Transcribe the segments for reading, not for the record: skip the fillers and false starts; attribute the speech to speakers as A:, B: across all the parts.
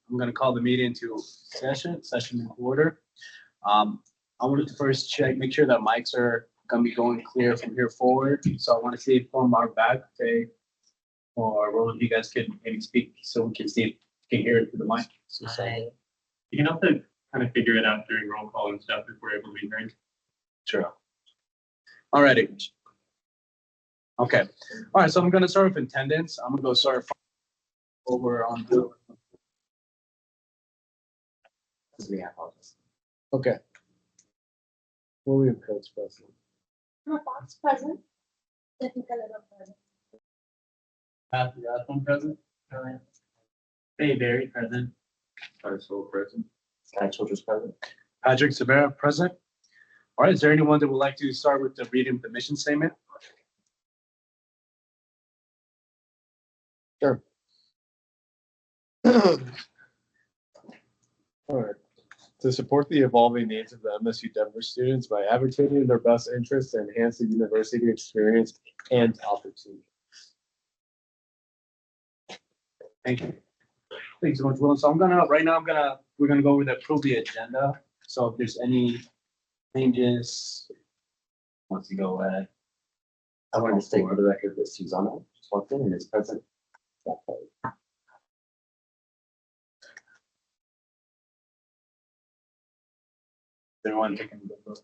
A: I'm going to call the meeting into session in order. I wanted to first make sure that mics are going to be going clear from here forward. So I want to see if from our back, okay, or Roland, you guys could maybe speak so we can see if we can hear it through the mic. So,
B: You can have to kind of figure it out during roll call and stuff if we're able to be heard.
A: sure. All righty. Okay. All right. So I'm going to start with attendance. I'm going to go start over on the. Okay. William Coates present.
C: Fox present. Technical level present.
B: Matthew Rathbone present. Hey, Barry present. Soul present.
D: Sky Childress present.
A: Patrick Severa present. All right. Is there anyone that would like to start with the reading of the mission statement? Sure.
E: All right. To support the evolving needs of the MSU Denver students by advocating their best interests and enhance the university experience and opportunity.
A: Thank you. Thanks so much, Will. So we're gonna go over the approve the agenda. So if there's any changes, once you go ahead.
D: I wanted to state for the record that Susanna just walked in and is present.
A: Everyone taking a good look.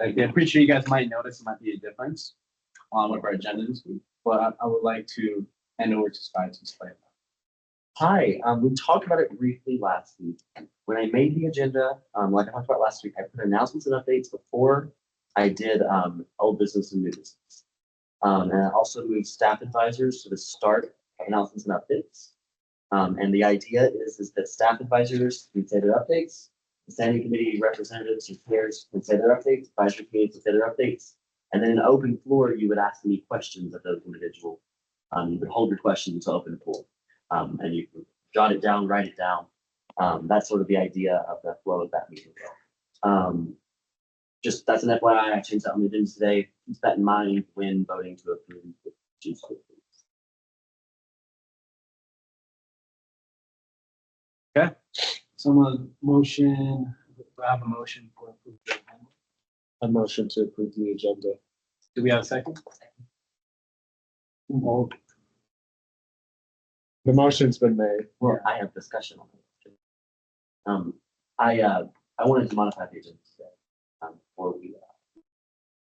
A: I'm pretty sure you guys might notice there might be a difference on one of our agendas this week, but I would like to hand over to Sky to explain that.
D: Hi, we talked about it briefly last week. When I made the agenda, like I talked about last week, I put announcements and updates before I did old business and new business. And I also moved staff advisors to the start of announcements and updates. And the idea is that staff advisors can say their updates, the standing committee representatives and chairs can say their updates, advisory committees can say their updates, and then in an open floor, you would ask any questions of those individuals. You would hold your questions until open floor. And you can jot it down, write it down. That's sort of the idea of the flow of that meeting. Just that's an FYI, I changed that on the agenda today. Keep that in mind when voting to approve the Tuesday.
A: Okay. Someone motion, I have a motion for approval.
E: A motion to approve the agenda.
A: Do we have a second?
E: The motion's been made.
D: Well, I have discussion on it. I wanted to modify the agenda today. Before we,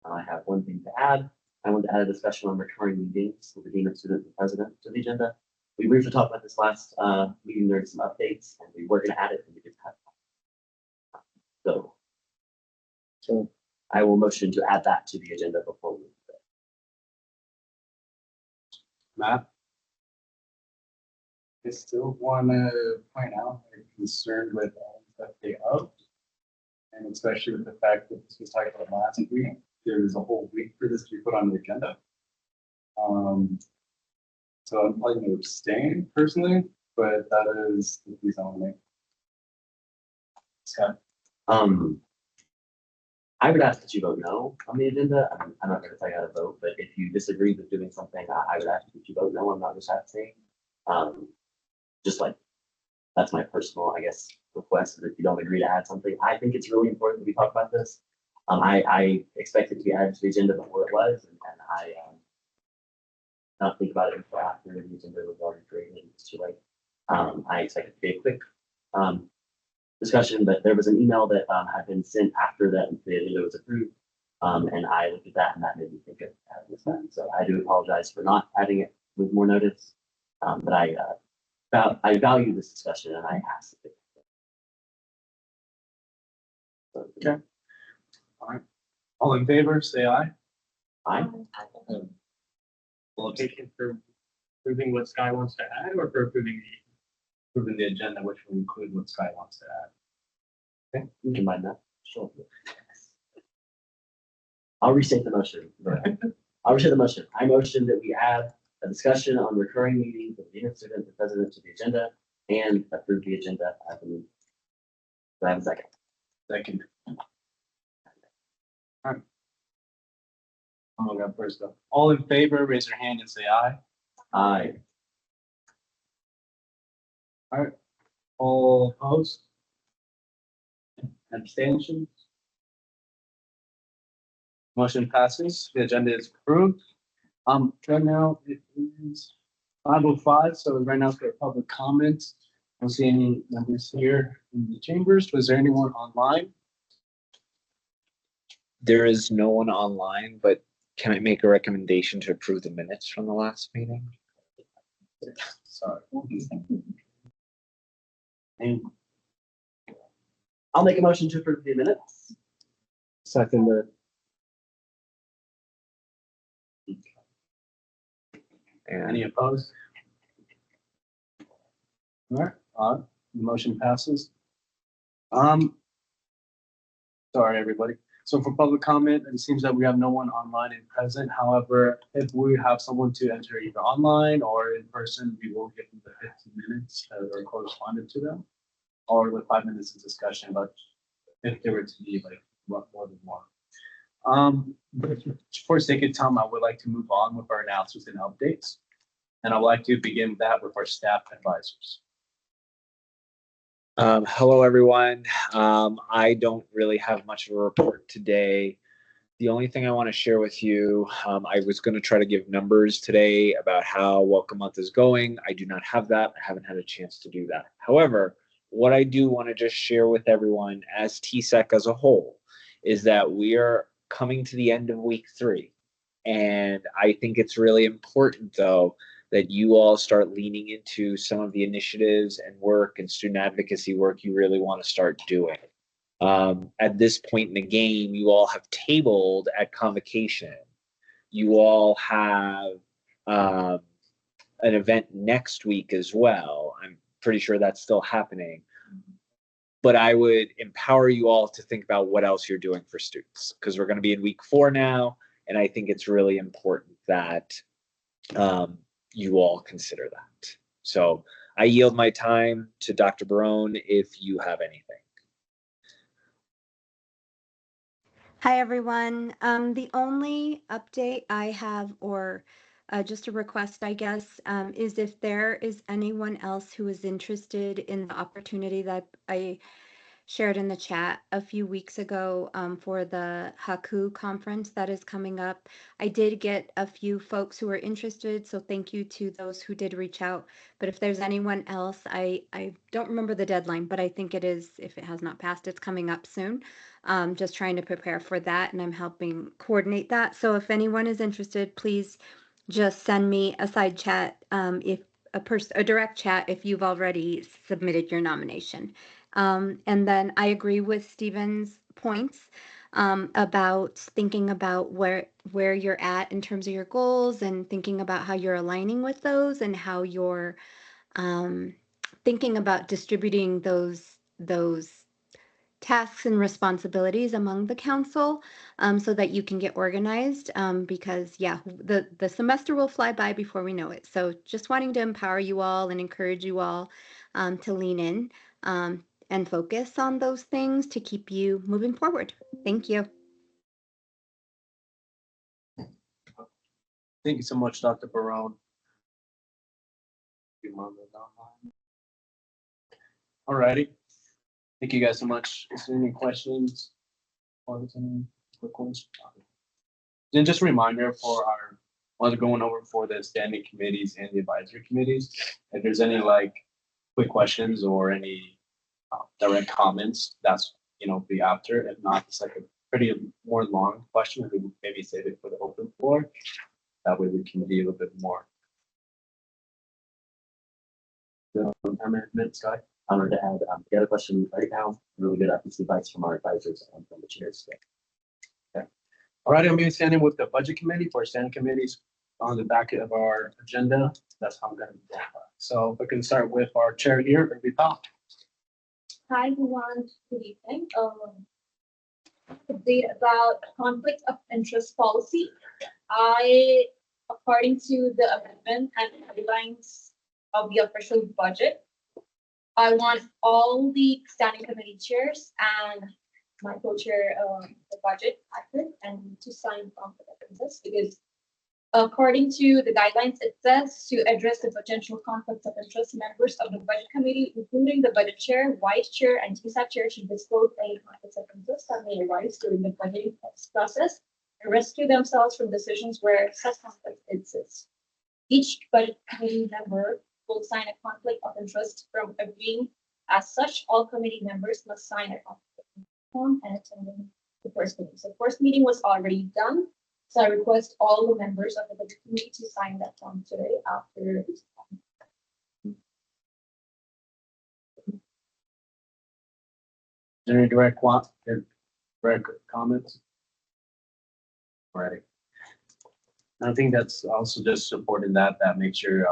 D: I have one thing to add. I want to add a discussion on recurring meetings with the dean of students and president to the agenda. We briefly talked about this last meeting. There's some updates, and we were going to add it, and we didn't have time. So I will motion to add that to the agenda before we.
A: Matt?
F: I still want to point out I'm concerned with update of, and especially with the fact that this was talked about last week. There's a whole week for this to be put on the agenda. So I'm probably going to abstain personally, but that is the piece I want to make. Scott?
D: I would ask that you vote no on the agenda. I'm not going to tell you how to vote, but if you disagree with doing something, I would ask that you vote no. I'm not just abstaining. Just like that's my personal, I guess, request. That if you don't agree to add something, I think it's really important that we talk about this. I expect it to be added to the agenda before it was, and I not think about it until after the agenda was already created. It's too late. I expect it to be a quick discussion, but there was an email that had been sent after that the agenda was approved, and I looked at that, and that made me think of adding this time. So I do apologize for not adding it with more notice, but I value this discussion, and I asked it.
A: Okay. All right. All in favor, say aye.
D: Aye.
A: Well,
B: Application for approving what Sky wants to add or for approving
A: approving the agenda, which will include what Sky wants to add.
D: Okay, you can mind that. Sure. I'll restate the motion. I'll restate the motion. I motion that we add a discussion on recurring meetings with the dean of students and president to the agenda and approve the agenda as a meeting. Do I have a second?
A: Second. All right. I'm gonna go first though. All in favor, raise your hand and say aye.
D: Aye.
A: All right. All opposed? Abstentions? Motion passes. The agenda is approved. Right now it is 5:05, so right now for public comments. I don't see any members here in the chambers. Was there anyone online?
G: There is no one online, but can I make a recommendation to approve the minutes from the last meeting?
A: Sorry. And
D: I'll make a motion to approve the minutes.
E: Second,
G: And
A: any opposed? All right, the motion passes. Sorry, everybody. So for public comment, it seems that we have no one online and present. However, if we have someone to enter either online or in person, we will give them the 15 minutes that are correspondent to them, or the 5 minutes of discussion, but if there were to be like more than one. But for sake of time, I would like to move on with our announcements and updates. And I'd like to begin that with our staff advisors.
G: hello, everyone. I don't really have much of a report today. The only thing I want to share with you, I was going to try to give numbers today about how Welcome Month is going. I do not have that. I haven't had a chance to do that. However, what I do want to just share with everyone as TSEC as a whole is that we are coming to the end of week 3. And I think it's really important, though, that you all start leaning into some of the initiatives and work and student advocacy work you really want to start doing. At this point in the game, you all have tabled at convocation. You all have an event next week as well. I'm pretty sure that's still happening. But I would empower you all to think about what else you're doing for students, because we're going to be in week 4 now. And I think it's really important that you all consider that. So I yield my time to Dr. Barone if you have anything.
H: Hi, everyone. The only update I have, or just a request, I guess, is if there is anyone else who is interested in the opportunity that I shared in the chat a few weeks ago for the Haku conference that is coming up. I did get a few folks who are interested, so thank you to those who did reach out. But if there's anyone else, I don't remember the deadline, but I think it is, if it has not passed, it's coming up soon. Just trying to prepare for that, and I'm helping coordinate that. So if anyone is interested, please just send me a side chat if a direct chat if you've already submitted your nomination. And then I agree with Stephen's points about thinking about where you're at in terms of your goals, and thinking about how you're aligning with those, and how you're thinking about distributing those tasks and responsibilities among the council, so that you can get organized, because yeah, the semester will fly by before we know it. So just wanting to empower you all and encourage you all to lean in and focus on those things to keep you moving forward. Thank you.
A: Thank you so much, Dr. Barone. All righty. Thank you guys so much. Is there any questions? Or any quick ones? Then just a reminder for our, while they're going over for the standing committees and the advisory committees, if there's any like quick questions or any direct comments, that's, be after. If not, it's like a pretty more long question. We would maybe save it for the open floor. That way we can be a little bit more. Minutes, Scott.
D: I wanted to add the other question right now, really good advice from our advisors and from the chairs.
A: All right, I'm going to be standing with the budget committee for standing committees on the back of our agenda. That's how I'm going to be. So we can start with our chair here, Irby Powell.
C: Hi, everyone. Good evening. Update about conflict of interest policy. According to the amendment and guidelines of the official budget, I want all the standing committee chairs and my co-chair the budget actor and to sign conflict of interest, because According to the guidelines, it says to address the potential conflicts of interest, members of the budget committee, including the budget chair, vice chair, and TSAT chair, should disclose any conflicts of interest that may arise during the budgeting process and rescue themselves from decisions where such conflicts exist. Each budget committee member will sign a conflict of interest from agreeing. As such, all committee members must sign a conflict form and attend the first meeting. So first meeting was already done. So I request all the members of the budget committee to sign that form today after this.
A: Any direct comments? Alrighty. I think that's also just supporting that make sure,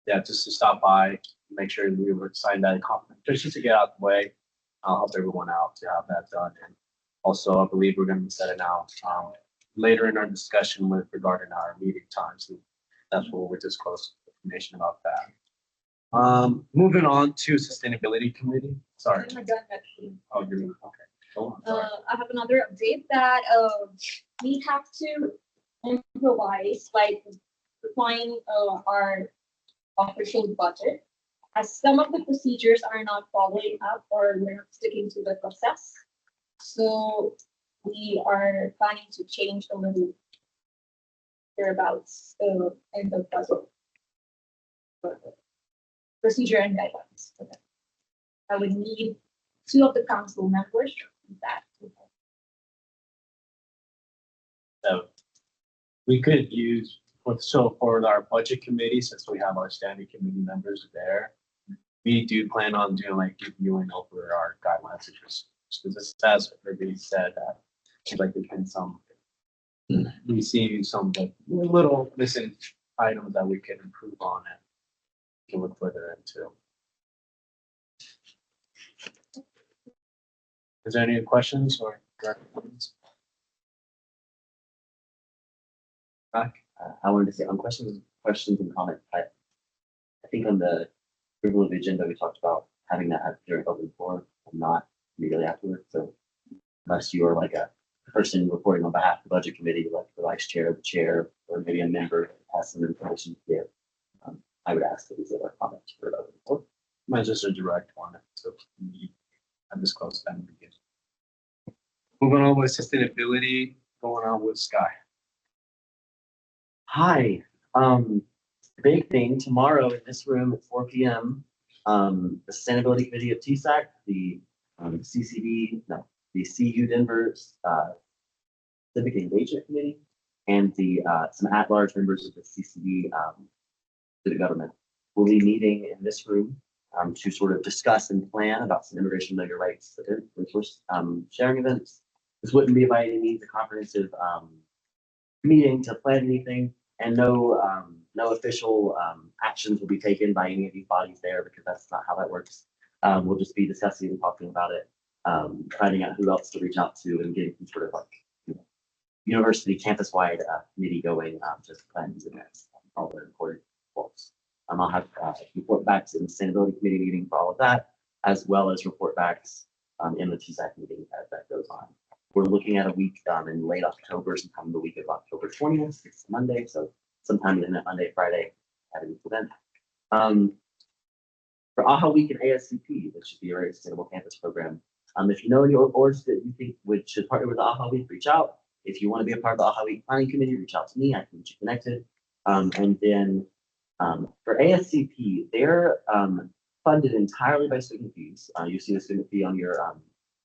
A: yeah, just to stop by, make sure we would sign that conflict, just to get out the way. I'll help everyone out to have that done. And also, I believe we're going to be setting out later in our discussion with regarding our meeting times. And that's where we'll disclose information about that. Moving on to sustainability committee. Sorry.
C: I'm done actually.
A: Oh, you're okay. Go on. Sorry.
C: I have another update that we have to improvise, like applying our official budget, as some of the procedures are not following up or we're not sticking to the process. So we are planning to change a little thereabouts in the budget procedure and guidelines for that. I would need 2 of the council members that.
A: So we could use for our budget committee, since we have our standing committee members there, we do plan on doing like reviewing over our guidelines, because this has already said that like there's been some, we see some like little missing items that we can improve on and can look further into. Is there any questions or direct comments?
D: I wanted to say on questions and comments. I think on the approval of the agenda, we talked about having that during open forum and not immediately afterwards. So unless you are like a person reporting on behalf of the budget committee, like the vice chair, the chair, or maybe a member that has some information to give, I would ask that we give our comments for open forum.
A: Mine's just a direct one, so I disclosed that in the beginning. Moving on with sustainability, going on with Sky.
D: Hi, big thing tomorrow in this room at 4 p.m. The Sustainability Committee of TSAC, the CU Denver's Civic Engagement Committee, and some at-large members of the CCD Civic Government will be meeting in this room to sort of discuss and plan about some immigration know your rights resource sharing events. This wouldn't be by any means a comprehensive meeting to plan anything, and no official actions will be taken by any of these bodies there, because that's not how that works. We'll just be discussing and talking about it, finding out who else to reach out to, and getting some sort of like university campus-wide committee going to plan these events. All the important reports. I'll have report backs in the sustainability committee meeting for all of that, as well as report backs in the TSAC meeting as that goes on. We're looking at a week in late October, sometime the week of October 20th, it's Monday, so sometime in that Monday, Friday, having an event. For AHA Week and ASCP, which should be a very sustainable campus program. If you know any boards that you think should partner with AHA Week, reach out. If you want to be a part of the AHA Week planning committee, reach out to me. I can get you connected. And then for ASCP, they're funded entirely by student fees. You see the student fee on your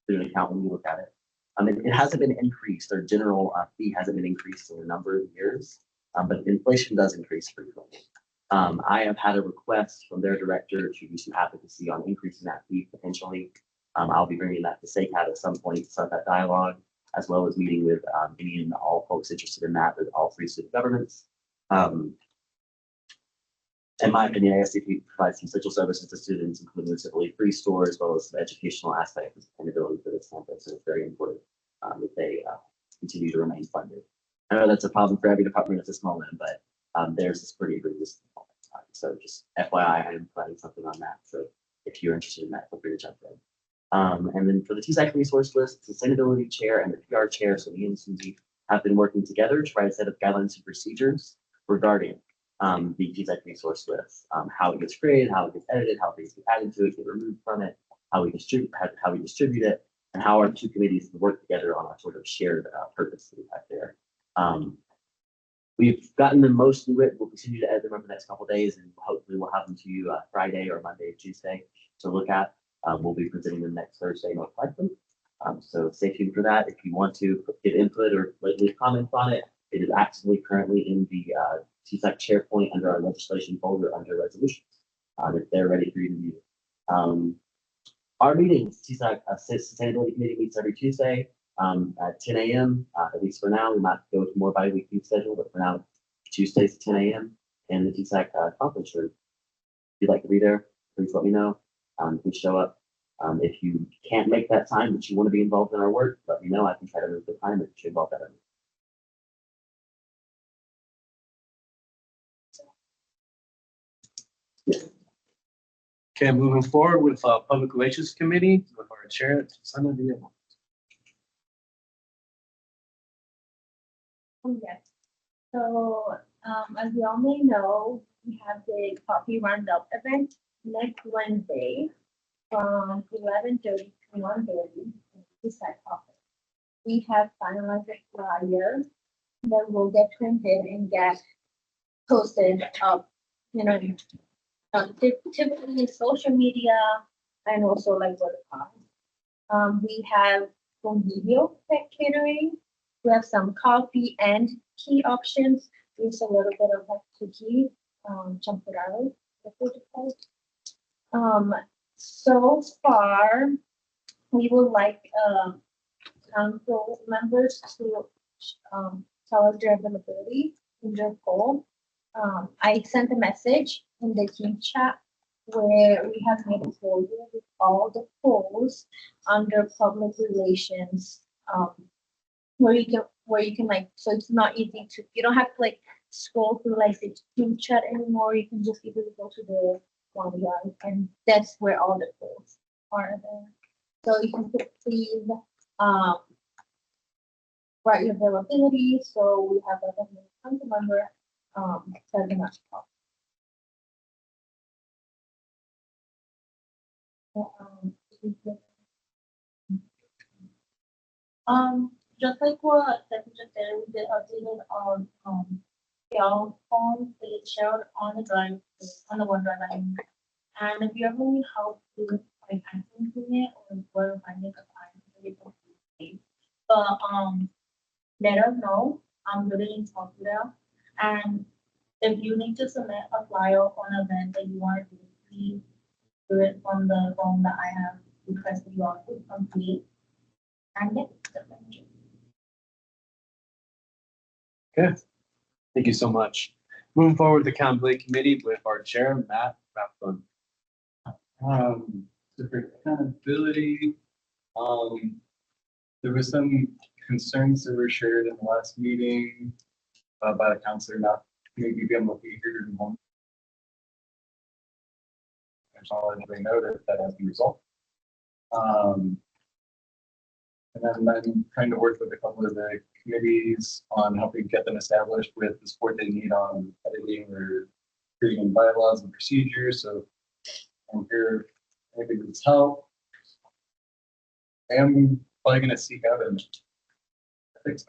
D: student account when you look at it. It hasn't been increased. Their general fee hasn't been increased in a number of years, but inflation does increase frequently. I have had a request from their director to do some advocacy on increasing that fee potentially. I'll be bringing that to SACAD at some point to start that dialogue, as well as meeting with any and all folks interested in that with all 3 student governments. In my opinion, ASCP provides some essential services to students, including the typically free store, as well as the educational aspect of sustainability for this campus. And it's very important that they continue to remain funded. I know that's a problem for every department at this moment, but theirs is pretty egregious. So just FYI, I am planning something on that. So if you're interested in that, feel free to jump in. And then for the TSAC resource list, sustainability chair and the PR chair, so me and Susie, have been working together to write a set of guidelines and procedures regarding the GSAC resource list, how it gets created, how it gets edited, how things get added to it, get removed from it, how we distribute it, and how our two committees work together on our sort of shared purpose that we have there. We've gotten them most of it. We'll continue to edit them over the next couple of days, and hopefully we'll have them to you Friday or Monday or Tuesday to look at. We'll be presenting them next Thursday, most likely. So stay tuned for that. If you want to give input or leave comments on it, it is actively currently in the TSAC SharePoint under our legislation folder under resolutions. If they're ready for you to view. Our meetings, TSAC Sustainability Committee meets every Tuesday at 10 a.m. At least for now. We might go to more bi-weekly schedule, but for now, Tuesdays at 10 a.m. and the TSAC conference room. If you'd like to be there, please let me know. Please show up. If you can't make that time, but you want to be involved in our work, let me know. I can try to move the time that you involved in.
A: Okay, moving forward with Public Relations Committee with our chair, Sana Diego.
C: Yes. So, as you all may know, we have the coffee roundup event next Wednesday from 11:30 to 1:30 in the site office. We have finalized the flyer that will get printed and get posted up, typically in social media and also like word of mouth. We have some video catering. We have some coffee and tea options. There's a little bit of like cookie, champurrado. So far, we would like council members to tell us their availability in their poll. I sent a message in the team chat where we have made a folder with all the polls under public relations, where you can like, so it's not easy to, you don't have to like scroll through like the team chat anymore. You can just easily go to the one drive, and that's where all the polls are there. So you can please write your availability. So we have like a council member setting up. Just like what Secretary said, we did updated on Yelp form, they shared on the drive, on the OneDrive. And if you ever need help with like answering it or where finding a time, but let us know. I'm really in talk with them. And if you need to submit a flyer on an event that you want to do, please do it from the form that I have requested you all to complete. And yeah,
A: Okay, thank you so much. Moving forward with the Accountability Committee with our chair, Matt Rathbun.
F: So for accountability, there was some concerns that were shared in the last meeting by the counselor not maybe being able to be here in home. There's already noted that has been resolved. And then I'm trying to work with a couple of the committees on helping get them established with the support they need on editing or creating bylaws and procedures. So I'm here, maybe with help. I am probably going to seek out an ethics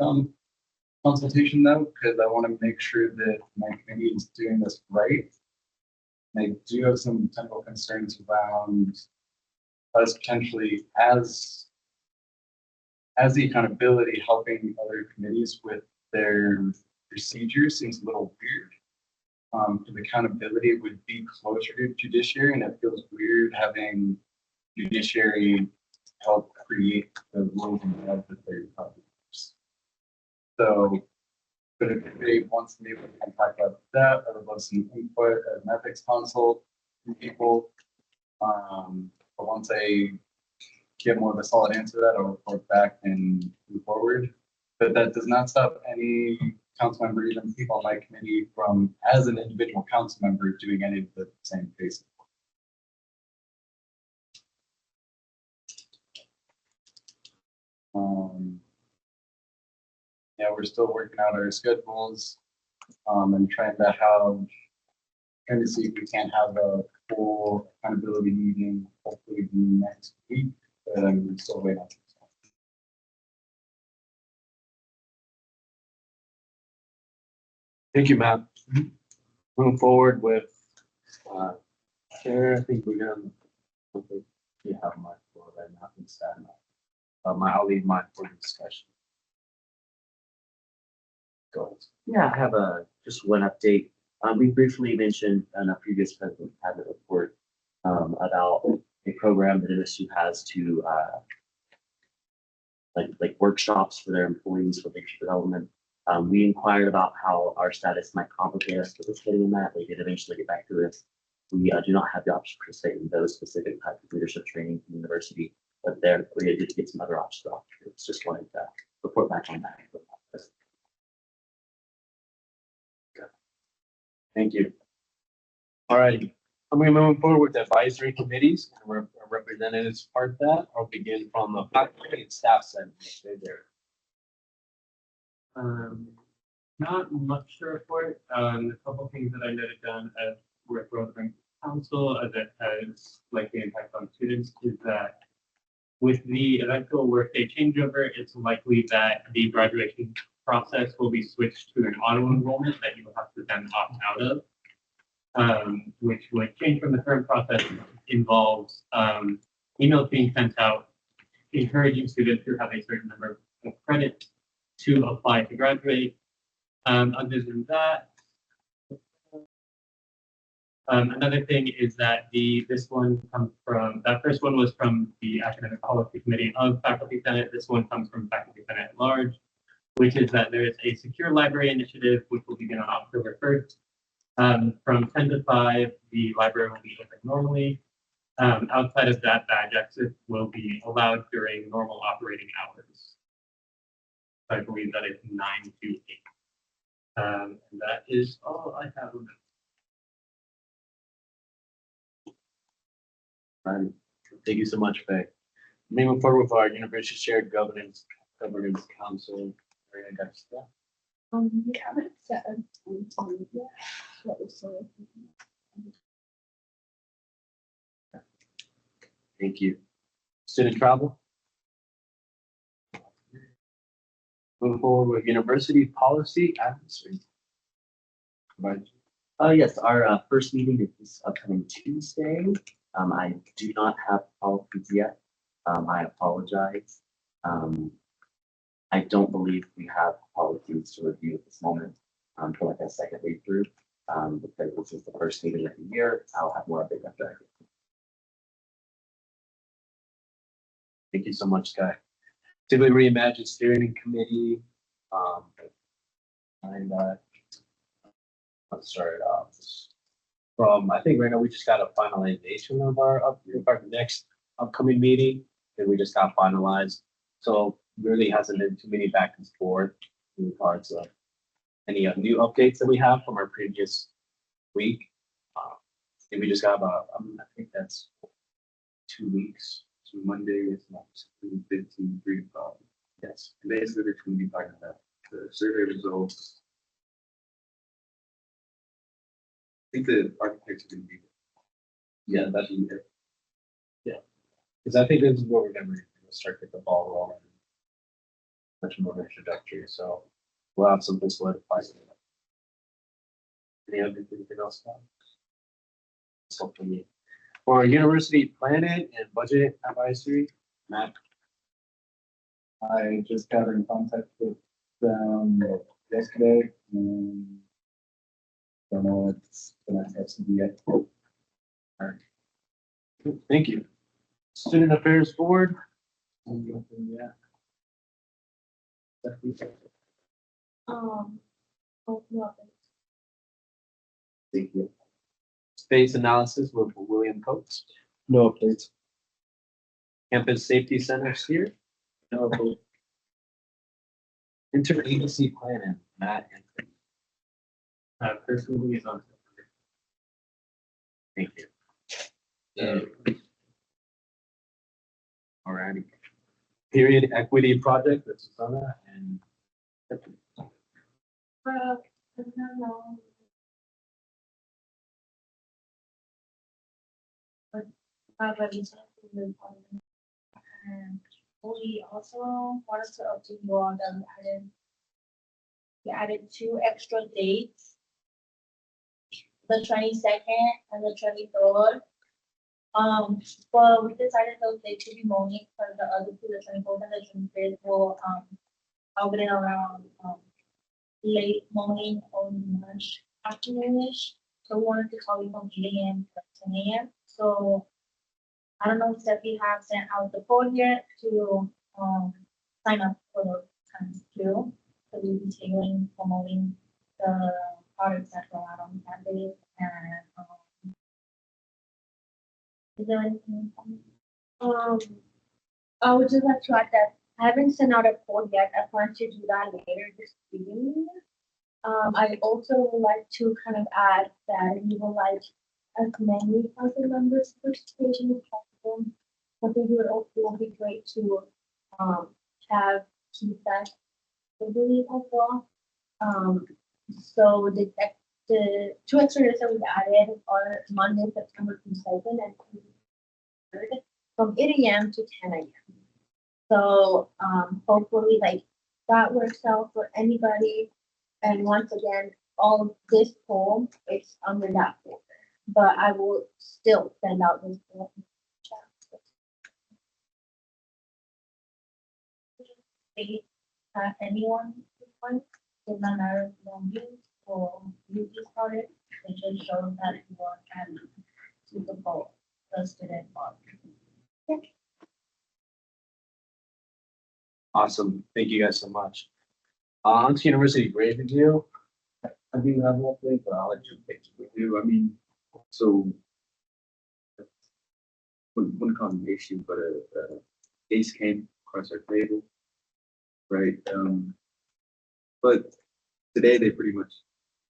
F: consultation though, because I want to make sure that my committee is doing this right. And I do have some potential concerns around us potentially as the accountability helping other committees with their procedures seems a little weird. The accountability would be closer to judiciary, and it feels weird having judiciary help create the rules and laws that they're publishers. So, but if they wants to be able to talk about that, I would love some input as an ethics consult from people. But once I get more of a solid answer to that, I'll report back and move forward. But that does not stop any council member, even people on my committee, from, as an individual council member, doing any of the same cases. yeah, we're still working out our schedules, and trying to see if we can have a full accountability meeting, hopefully next week, but I'm still waiting on.
A: Thank you, Matt. Moving forward with, Chair, I think we're gonna, I don't think we have much for right now, instead. I'll leave mine for discussion. Go ahead.
D: Yeah, I have just one update. We briefly mentioned in a previous president cabinet report about a program that MSU has to like workshops for their employees for leadership development. We inquired about how our status might complicate us participating in that. They did eventually get back to us. We do not have the option to participate in those specific types of leadership training from the university, but we did get some other options. Just wanted to report back on that.
A: Thank you. All right, I'm gonna move forward with the advisory committees and representatives part of that. I'll begin from the faculty and staff side. Stay there.
B: Not much to report. A couple things that I noted down as with Rotary Council that has likely impact on students is that with the eventual workday changeover, it's likely that the graduation process will be switched to an auto enrollment that you will have to then opt out of, which would change from the current process. Involves emails being sent out encouraging students who have a certain number of credits to apply to graduate. Other than that, another thing is that this one comes from, that first one was from the Academic Policy Committee of Faculty Senate. This one comes from Faculty Senate at large, which is that there is a secure library initiative, which will begin on October 1st. From 10 to 5, the library will be open normally. Outside of that, badge access will be allowed during normal operating hours. I believe that is 9 to 8. And that is all I have.
A: Right. Thank you so much, Faye. Moving forward with our University Shared Governance Council. Maria Garcia.
C: We haven't set a time yet. That was so.
A: Thank you. Student travel. Moving forward with University Policy Advocacy. Right.
D: Yes, our first meeting is this upcoming Tuesday. I do not have policies yet. I apologize. I don't believe we have policies to review at this moment for like a second read through. Because this is the first meeting of the year. I'll have more updates after that.
A: Thank you so much, Sky. Typically Reimagine Steering Committee. And let's start off from, I think right now we just got a finalization of our next upcoming meeting, and we just got finalized. So really hasn't been too many back and forth in regards of any new updates that we have from our previous week. And we just got I think that's 2 weeks.
F: So Monday is not 15, 3 to 5.
A: Yes.
F: And basically, they're going to be talking about the survey results. I think the architects are going to be.
A: Yeah, that's it. Yeah, because I think this is where we're gonna start to get the ball rolling. Much more introductory, so we'll have something solidified. Anything else? Something for University Planning and Budget Advisory, Matt.
F: I just got in contact with them yesterday. And don't know if it's gonna have to be yet.
A: All right. Thank you. Student Affairs Board. Yeah.
C: Oh, no.
A: Thank you. Space Analysis with William Coates.
E: No updates.
A: Campus Safety Center here. No. Interagency Planning, Matt. And
B: Personally, is on.
A: thank you. Alrighty. Period Equity Project, that's Susanna and
C: And we also wanted to update you on that we added two extra dates, the 22nd and the 23rd. But we decided those dates to be morning for the other two, the 24th and the 25th will open around late morning or lunch afternoonish. So we wanted to call you from 8 a.m. to 10 a.m. So I don't know if Steffi has sent out the code yet to sign up for those times too. So we'll be tailoring, promoting the products that go out on campus and is there anything? I would just like to add that I haven't sent out a code yet. I plan to do that later this evening. I also would like to kind of add that we would like as many council members participation as possible. I think it will be great to have feedback verbally as well. So the two extra days that we've added are Monday, September 22nd and 23rd from 8 a.m. to 10 a.m. So hopefully like that works out for anybody. And once again, all of this poll is under that folder, but I will still send out this poll. Anyone does not matter from you or you just started, it just shows that you are adding to the poll, the student body.
A: Awesome. Thank you guys so much. On to university grade review. I do have one thing, but I'll let you pick.
F: do, I mean, so. Wouldn't call it an issue, but a case came across our table. Right, but today they pretty much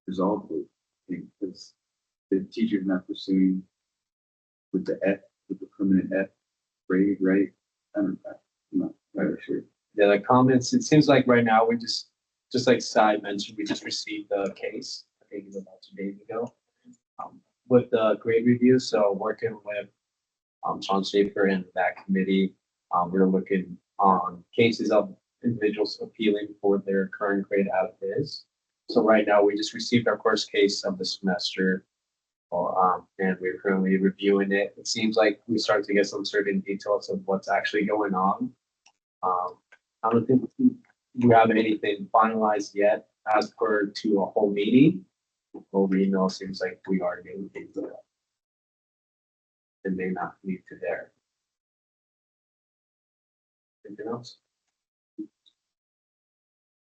F: resolved it, I think, because the teacher's not pursuing with the F, with the permanent F grade, right? I'm not really sure.
A: Yeah, the comments, it seems like right now we just like Sai mentioned, we just received the case, I think it was about 2 days ago. With the grade review, so working with Sean Schaefer and that committee, we're looking on cases of individuals appealing for their current grade as is. So right now, we just received our first case of the semester. And we're currently reviewing it. It seems like we started to get some certain details of what's actually going on. I don't think we have anything finalized yet as per to a whole meeting. Over email seems like we are getting things that it may not lead to there. Anything else?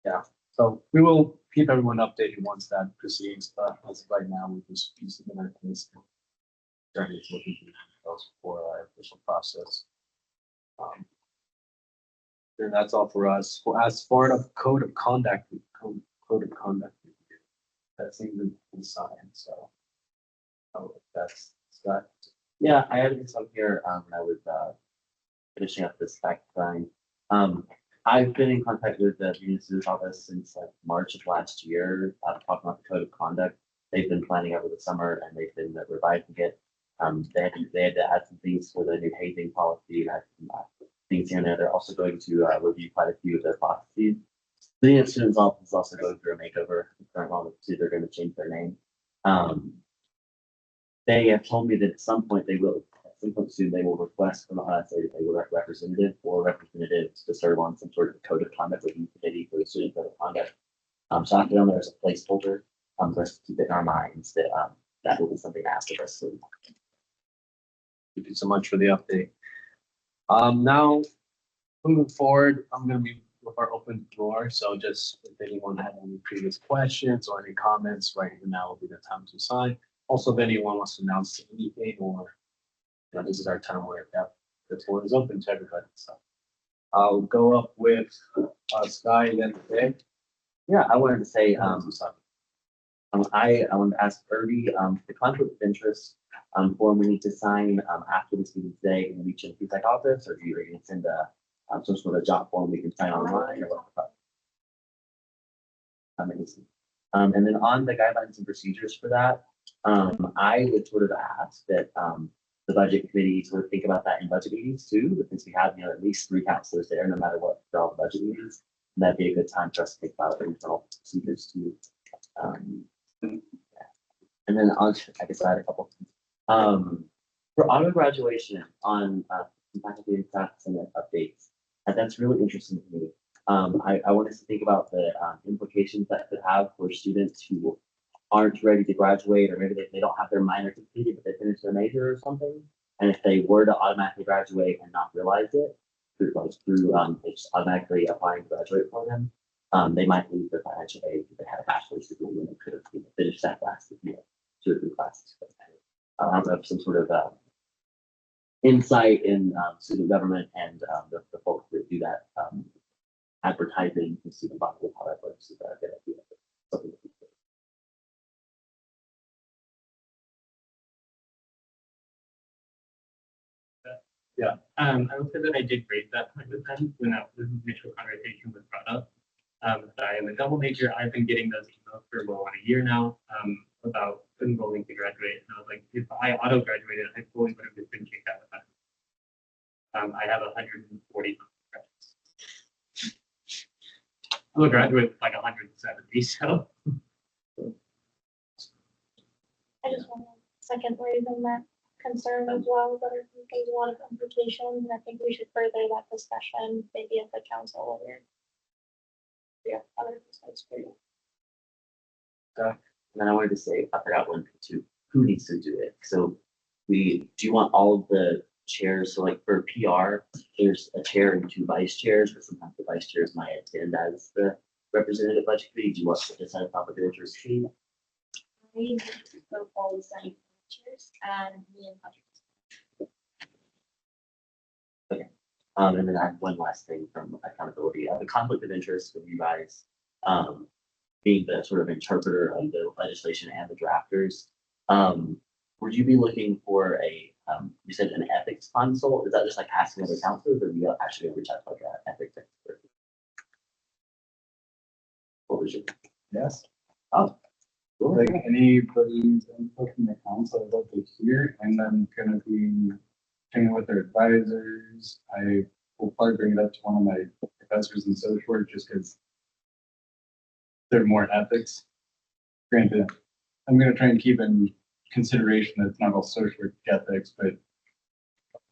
A: Yeah, so we will keep everyone updated once that proceeds, but as of right now, we just piecing in our case. Starting to look into details for our official process. And that's all for us. Well, as for the code of conduct, that seems to be signed, so. Oh, that's Scott.
D: Yeah, I added this on here when I was finishing up this fact line. I've been in contact with the municipal's office since like March of last year, talking about the code of conduct. They've been planning over the summer and they've been revising it. They had to add some things for the new hazing policy and add some things here and there. They're also going to review quite a few of their processes. The Union Students Office is also going through a makeover. The current one, they're going to change their name. They have told me that at some point they will, at some point soon, they will request from us a representative or representatives to serve on some sort of code of conduct review committee for the student code of conduct. So I feel there's a placeholder for us to keep it in our minds that that will be something asked of us soon.
A: Thank you so much for the update. Now, moving forward, I'm gonna be with our open floor, so just if anyone had any previous questions or any comments, right now will be the time to sign. Also, if anyone wants to announce anything or, this is our time where the floor is open to everybody, so. I'll go up with Sky and then today.
D: Yeah, I wanted to say, I wanted to ask Irby, the conflict of interest form we need to sign after this meeting today in the reach and feedback office, or are you going to send some sort of job form we can sign online or what? Amazing. And then on the guidelines and procedures for that, I would sort of ask that, the budget committee sort of think about that in budget meetings too, because we have, at least 3 counselors there, no matter what, for all the budget meetings. And that'd be a good time for us to think about internal procedures too. And then I guess I had a couple. For auto graduation on faculty and staff and updates, and that's really interesting to me. I want us to think about the implications that could have for students who aren't ready to graduate, or maybe they don't have their minor completed, but they finished their major or something. And if they were to automatically graduate and not realize it, through it's automatically applying to graduate for them, they might lose their financial aid if they had a bachelor's degree when they could have finished that last 2 or 3 classes. I don't know if some sort of insight in student government and the folks that do that advertising and student body, how that works is a good idea. Something to consider.
B: I would say that I did raise that point with them when that the initial conversation was brought up. That I am a double major. I've been getting those emails for well on a year now, about enrolling to graduate. And I was like, if I auto graduated, I fully would have just been kicked out of that. I have 140 credits. I'm a graduate with like 170, so.
I: I just want to second raise on that concern as well, but I think there's a lot of implications, and I think we should further that discussion, maybe at the council or. Yeah, other insights for you.
D: And then I wanted to say, I forgot one thing too, who needs to do it? So do you want all of the chairs? So like for PR, there's a chair and 2 vice chairs, but sometimes the vice chairs might attend as the representative budget committee. Do you want to decide a public interest team?
C: We need to go all the same chairs and me and Patrick.
D: And then I have one last thing from accountability, the conflict of interest with you guys, being the sort of interpreter of the legislation and the drafters. Would you be looking for you said an ethics consult? Is that just like asking other counselors, or do you actually reach out to like an ethics expert? What was your?
F: Yes.
D: Oh, cool.
F: Like anybody's input from the council, I'd love to hear, and I'm gonna be checking with their advisors. I will probably bring it up to one of my professors in social work just because they're more ethics. Granted, I'm gonna try and keep in consideration that it's not all social work ethics, but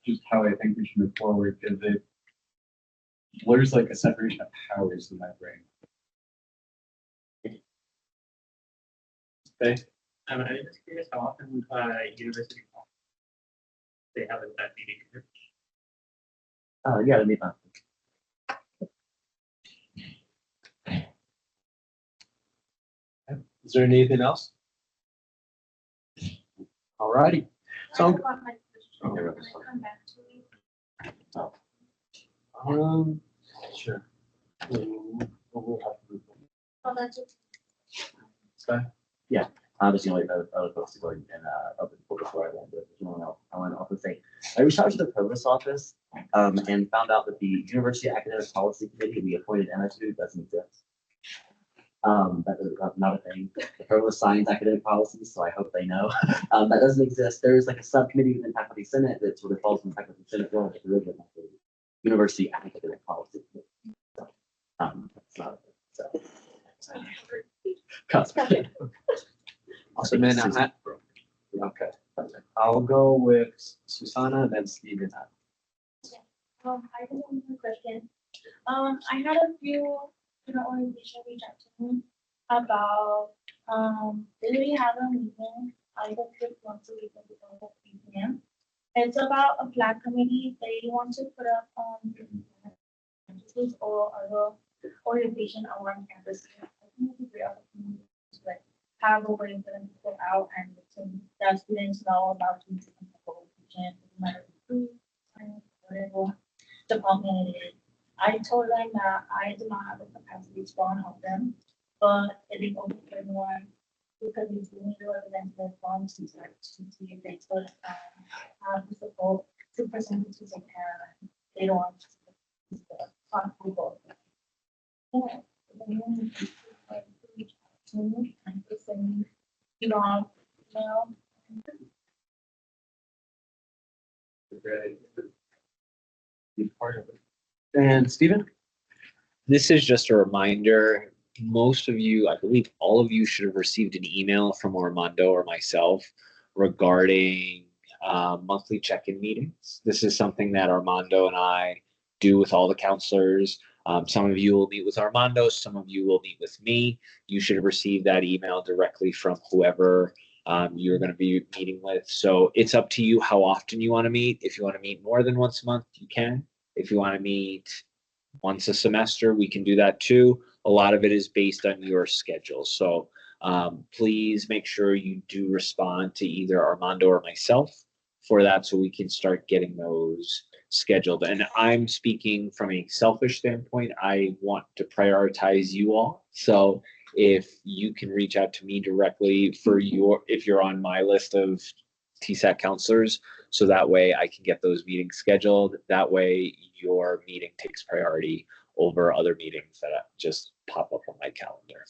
F: just how I think we should move forward, because it blurs like a separation of powers in my brain.
A: Okay,
B: I'm just curious how often university they have that meeting.
D: Yeah, that'd be fun.
A: is there anything else? Alrighty, so,
I: I forgot my question.
D: Okay,
I: Can I come back to you?
A: sure.
I: Oh, that's it.
D: I was the only other folks to go and open before I went, but you know, I want to also say, I reached out to the provost office and found out that the University Academic Policy Committee we appointed MSU doesn't exist. That is not a thing. The provost signs academic policies, so I hope they know. That doesn't exist. There's like a subcommittee within Faculty Senate that sort of falls in the Faculty Senate role, but there isn't like a University Academic Policy Committee. So, that's not a thing. So.
A: Awesome, man. Okay, I'll go with Susanna and then Steven.
I: I just have one question. I had a few organization reach out to me about, they already have a meeting, I don't think once a week at 3 p.m. It's about a flag committee. They want to put up, campuses or other orientation around campus. I think it's a great opportunity to like have a way for them to go out and let students know about the orientation, no matter the food, science, whatever department it is. I told them that I do not have the capacity to go and help them, but it is open for everyone because we do need to represent their funds to start to see if they could have the support to present it to the parent. They don't want to people. Zoom and if any, you know,
F: Be part of it.
A: And Stephen?
G: This is just a reminder. Most of you, I believe all of you should have received an email from Armando or myself regarding monthly check-in meetings. This is something that Armando and I do with all the counselors. Some of you will meet with Armando, some of you will meet with me. You should have received that email directly from whoever you're going to be meeting with. So it's up to you how often you want to meet. If you want to meet more than once a month, you can. If you want to meet once a semester, we can do that too. A lot of it is based on your schedule. So please make sure you do respond to either Armando or myself for that so we can start getting those scheduled. And I'm speaking from a selfish standpoint. I want to prioritize you all. So if you can reach out to me directly for if you're on my list of TSAT counselors, so that way I can get those meetings scheduled. That way your meeting takes priority over other meetings that just pop up on my calendar.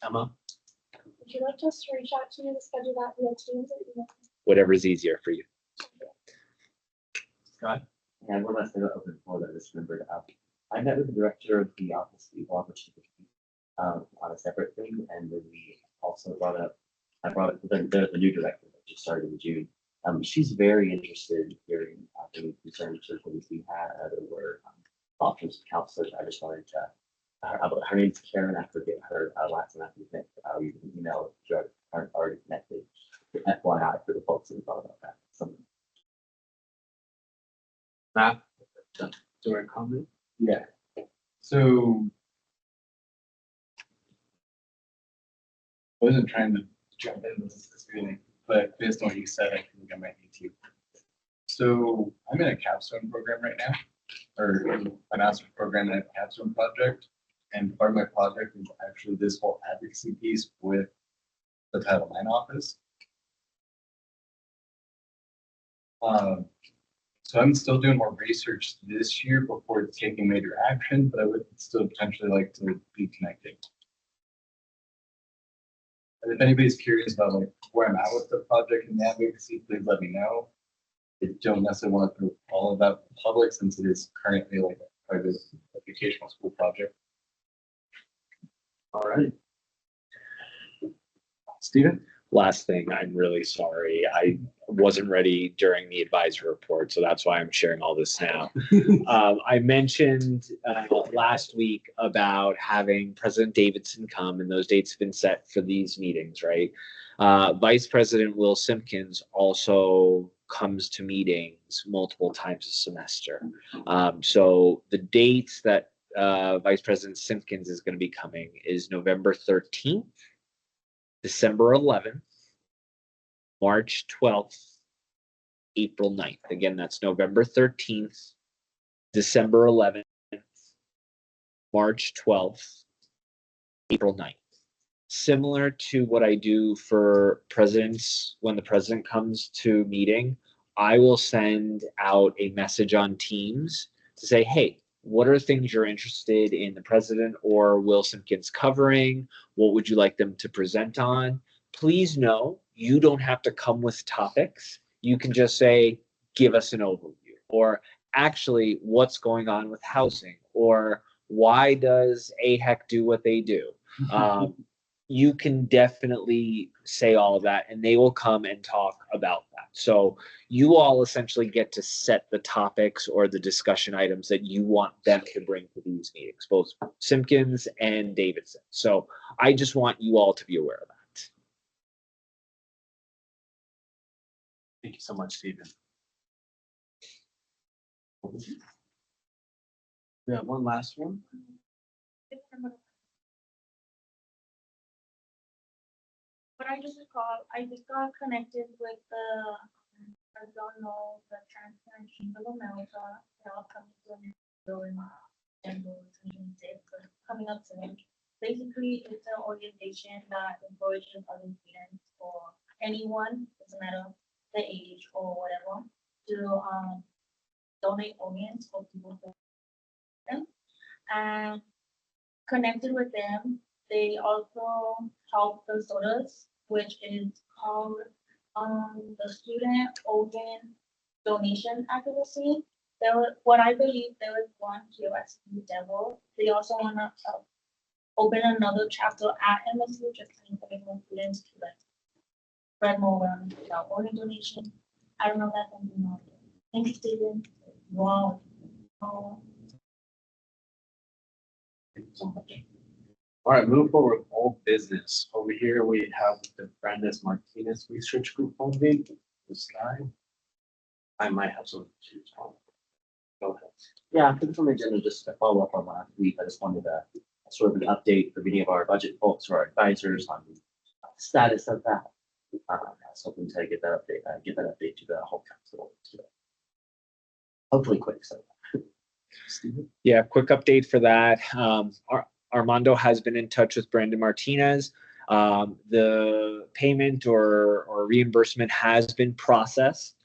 A: Emma?
I: would you like us to reach out to you to schedule that via Teams or email?
G: Whatever's easier for you.
A: Scott?
D: And one last thing about open floor that I just remembered. I met with the director of the Office of Equal Opportunity on a separate thing, and then we also I brought up the new director that just started in June. She's very interested in hearing any concerns or things we had or options to counselors. I just wanted to, her name's Karen. I forget her last name. I can connect you can email if you aren't already connected. FYI for the folks who thought about that.
A: Matt? Direct comment?
F: Yeah. So I wasn't trying to jump into this really, but based on what you said, I think I might need to. So I'm in a capstone program right now, or a master's program in a capstone project. And part of my project is actually this whole advocacy piece with the Title IX office. So I'm still doing more research this year before taking major action, but I would still potentially like to be connected. And if anybody's curious about like where I'm at with the project and the advocacy, please let me know. I don't necessarily want to put all of that in public since it is currently like a private educational school project.
A: All right. Stephen?
G: Last thing, I'm really sorry. I wasn't ready during the advisory report, so that's why I'm sharing all this now. I mentioned last week about having President Davidson come, and those dates have been set for these meetings, right? Vice President Will Simpkins also comes to meetings multiple times a semester. So the dates that Vice President Simpkins is going to be coming is November 13th, December 11th, March 12th, April 9th. Again, that's November 13th, December 11th, March 12th, April 9th. Similar to what I do for presidents, when the president comes to meeting, I will send out a message on Teams to say, hey, what are things you're interested in the president or Will Simpkins covering? What would you like them to present on? Please know you don't have to come with topics. You can just say, give us an overview, or actually what's going on with housing, or why does AHEC do what they do? You can definitely say all of that and they will come and talk about that. So you all essentially get to set the topics or the discussion items that you want them to bring to these meetings, both Simpkins and Davidson. So I just want you all to be aware of that.
A: Thank you so much, Stephen. We have one last one.
I: But I just got connected with the, I don't know, the Transparency of America. They're all coming to an coming up soon. Basically, it's an organization that encourages other students or anyone, doesn't matter the age or whatever, to donate organs for people who need them. And connected with them. They also help the sodas, which is called the Student Organ Donation Advocacy. There was, what I believe there was one here at the Devil. They also want to open another chapter at MSU, just to encourage more students to like spread more awareness about organ donation. I don't know if that's something you're interested in. Wow.
A: All right, move forward with old business. Over here, we have the Brandes Martinez Research Group holding this guy. I might have some issues on. Go ahead.
D: Yeah, I think it's on the agenda just to follow up on last week. I just wanted a sort of an update for many of our budget folks or our advisors on the status of that. I was hoping to get that update to the whole council today. Hopefully quick, so. Steven?
G: Yeah, quick update for that. Armando has been in touch with Brandon Martinez. The payment or reimbursement has been processed.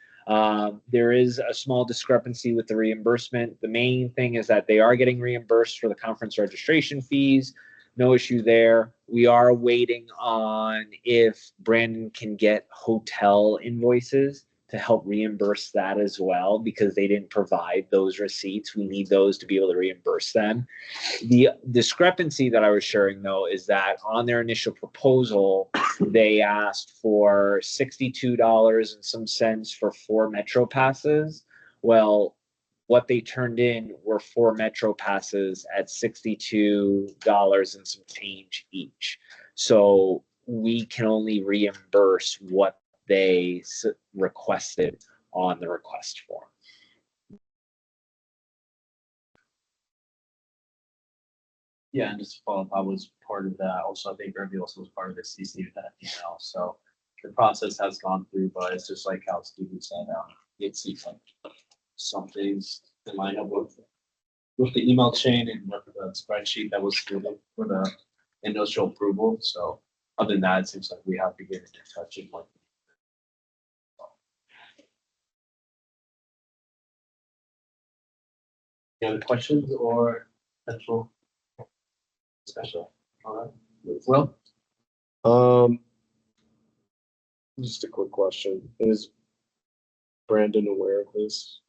G: There is a small discrepancy with the reimbursement. The main thing is that they are getting reimbursed for the conference registration fees. No issue there. We are waiting on if Brandon can get hotel invoices to help reimburse that as well, because they didn't provide those receipts. We need those to be able to reimburse them. The discrepancy that I was sharing, though, is that on their initial proposal, they asked for $62 and some cents for 4 Metro passes. Well, what they turned in were 4 Metro passes at $62 and some change each. So we can only reimburse what they requested on the request form.
A: Yeah, and just to follow up, I was part of that. Also, I think Irby also was part of the CC of that email. So the process has gone through, but it's just like how Steven said, it seems like some things in line up with the email chain and with the spreadsheet that was given for the initial approval. So other than that, it seems like we have to get in touch and like. Any other questions or potential? Special. All right. Well,
E: Just a quick question. Is Brandon aware of this?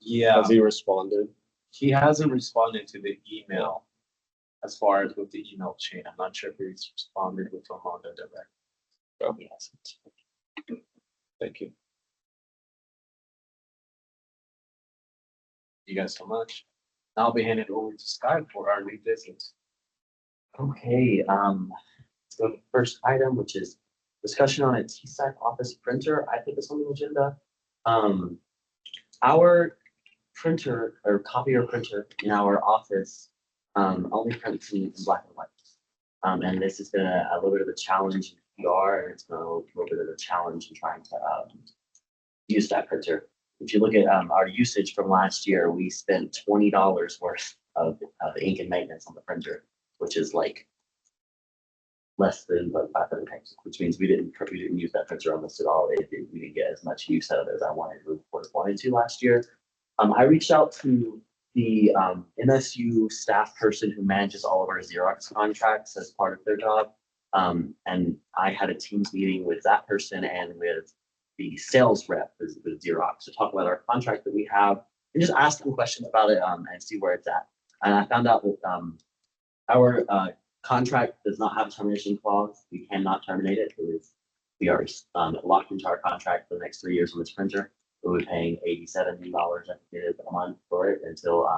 A: yeah,
E: Has he responded?
A: he hasn't responded to the email as far as with the email chain. I'm not sure if he's responded with Armando direct.
E: Oh.
A: He hasn't.
E: Thank you.
A: You guys so much. I'll be handing it over to Sky for our new business.
D: Okay, so the first item, which is discussion on a TSAC office printer. I put this on the agenda. Our printer or copier printer in our office only prints in black and white. And this has been a little bit of a challenge in PR, and it's been a little bit of a challenge in trying to use that printer. If you look at our usage from last year, we spent $20 worth of ink and maintenance on the printer, which is like less than like 500 pesos, which means we didn't use that printer almost at all. We didn't get as much use out of it as I wanted to last year. I reached out to the MSU staff person who manages all of our Xerox contracts as part of their job. And I had a Teams meeting with that person and with the sales rep with Xerox to talk about our contract that we have and just ask them questions about it and see where it's at. And I found out that our contract does not have a termination clause. We cannot terminate it. We are locked into our contract for the next 3 years on this printer. We'll be paying $87, I think it is, a month for it until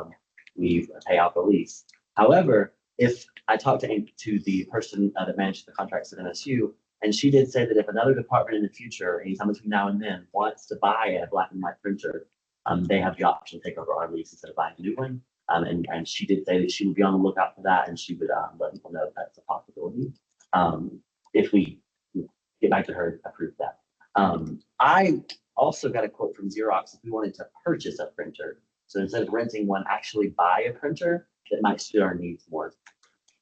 D: we pay out the lease. However, if I talked to the person that manages the contracts at MSU, and she did say that if another department in the future, anytime between now and then, wants to buy a black and white printer, they have the option to take over our lease instead of buying a new one. And she did say that she would be on the lookout for that, and she would let people know that's a possibility if we get back to her and approve that. I also got a quote from Xerox if we wanted to purchase a printer. So instead of renting one, actually buy a printer that might suit our needs more.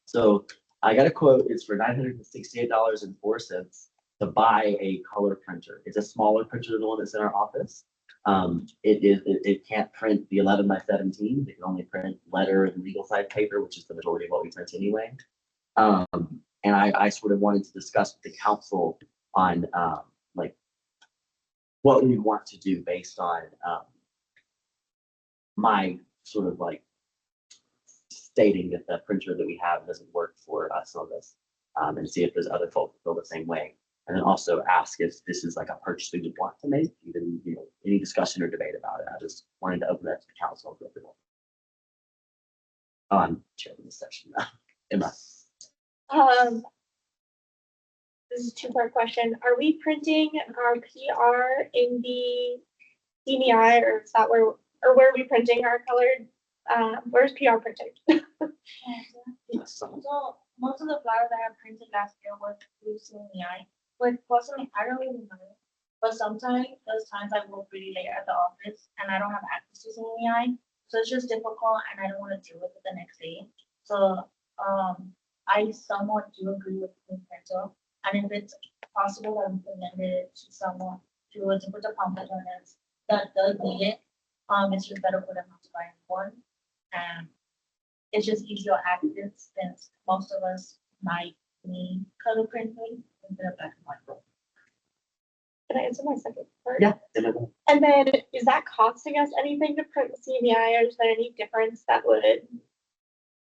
D: So I got a quote. It's for $968.04 to buy a color printer. It's a smaller printer than the one that's in our office. It can't print the 11 by 17. It can only print letter and legal size paper, which is the majority of what we print anyway. And I sort of wanted to discuss with the council on like what we want to do based on my sort of like stating that the printer that we have doesn't work for us on this, and see if there's other folks that feel the same way. And then also ask if this is like a purchase we would want to make, even, you know, any discussion or debate about it. I just wanted to open that to the council. I'm chairing this section now. Emma.
I: This is a two-part question. Are we printing our PR in the CMI, or is that where are we printing our colored? Where's PR printed?
D: So,
I: So most of the flowers I have printed last year were through CMI. Like personally, I don't even know. But sometimes those times I work really late at the office and I don't have access to CMI. So it's just difficult and I don't want to deal with it the next day. So I somewhat do agree with the printer. And if it's possible that we can lend it to someone to a different department that does need it, it's just better for them not to buy one. And it's just easier access since most of us might need color printing instead of black and white. Can I answer my second part?
D: yeah.
I: And then is that costing us anything to print the CMI, or is there any difference that would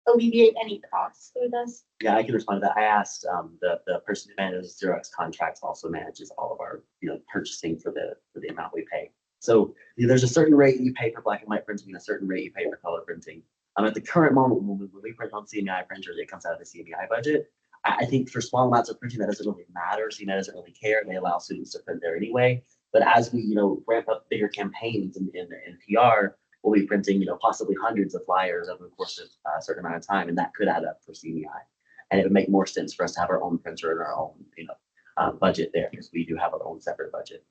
I: alleviate any costs through this?
D: Yeah, I can respond to that. I asked the person who manages Xerox contracts also manages all of our, you know, purchasing for the amount we pay. So there's a certain rate you pay for black and white printing and a certain rate you pay for color printing. At the current moment, when we print on CMI printers, it comes out of the CMI budget. I think for small amounts of printing, that doesn't really matter. CMI doesn't really care. They allow students to print there anyway. But as we, you know, ramp up bigger campaigns in PR, we'll be printing, you know, possibly hundreds of flyers over the course of a certain amount of time, and that could add up for CMI. And it would make more sense for us to have our own printer and our own, you know, budget there, because we do have our own separate budget.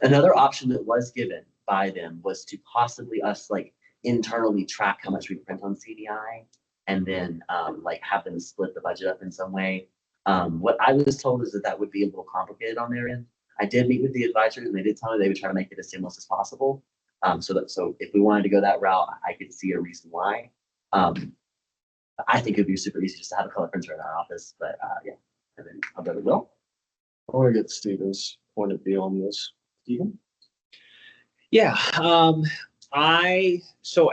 D: Another option that was given by them was to possibly us like internally track how much we print on CDI, and then like have them split the budget up in some way. What I was told is that that would be a little complicated on their end. I did meet with the advisors and they did tell me they would try to make it as seamless as possible. So if we wanted to go that route, I could see a reason why. I think it'd be super easy just to have a color printer in our office, but yeah. And then I'll go to Will.
E: I want to get Stephen's point of view on this. Stephen?
G: Yeah, so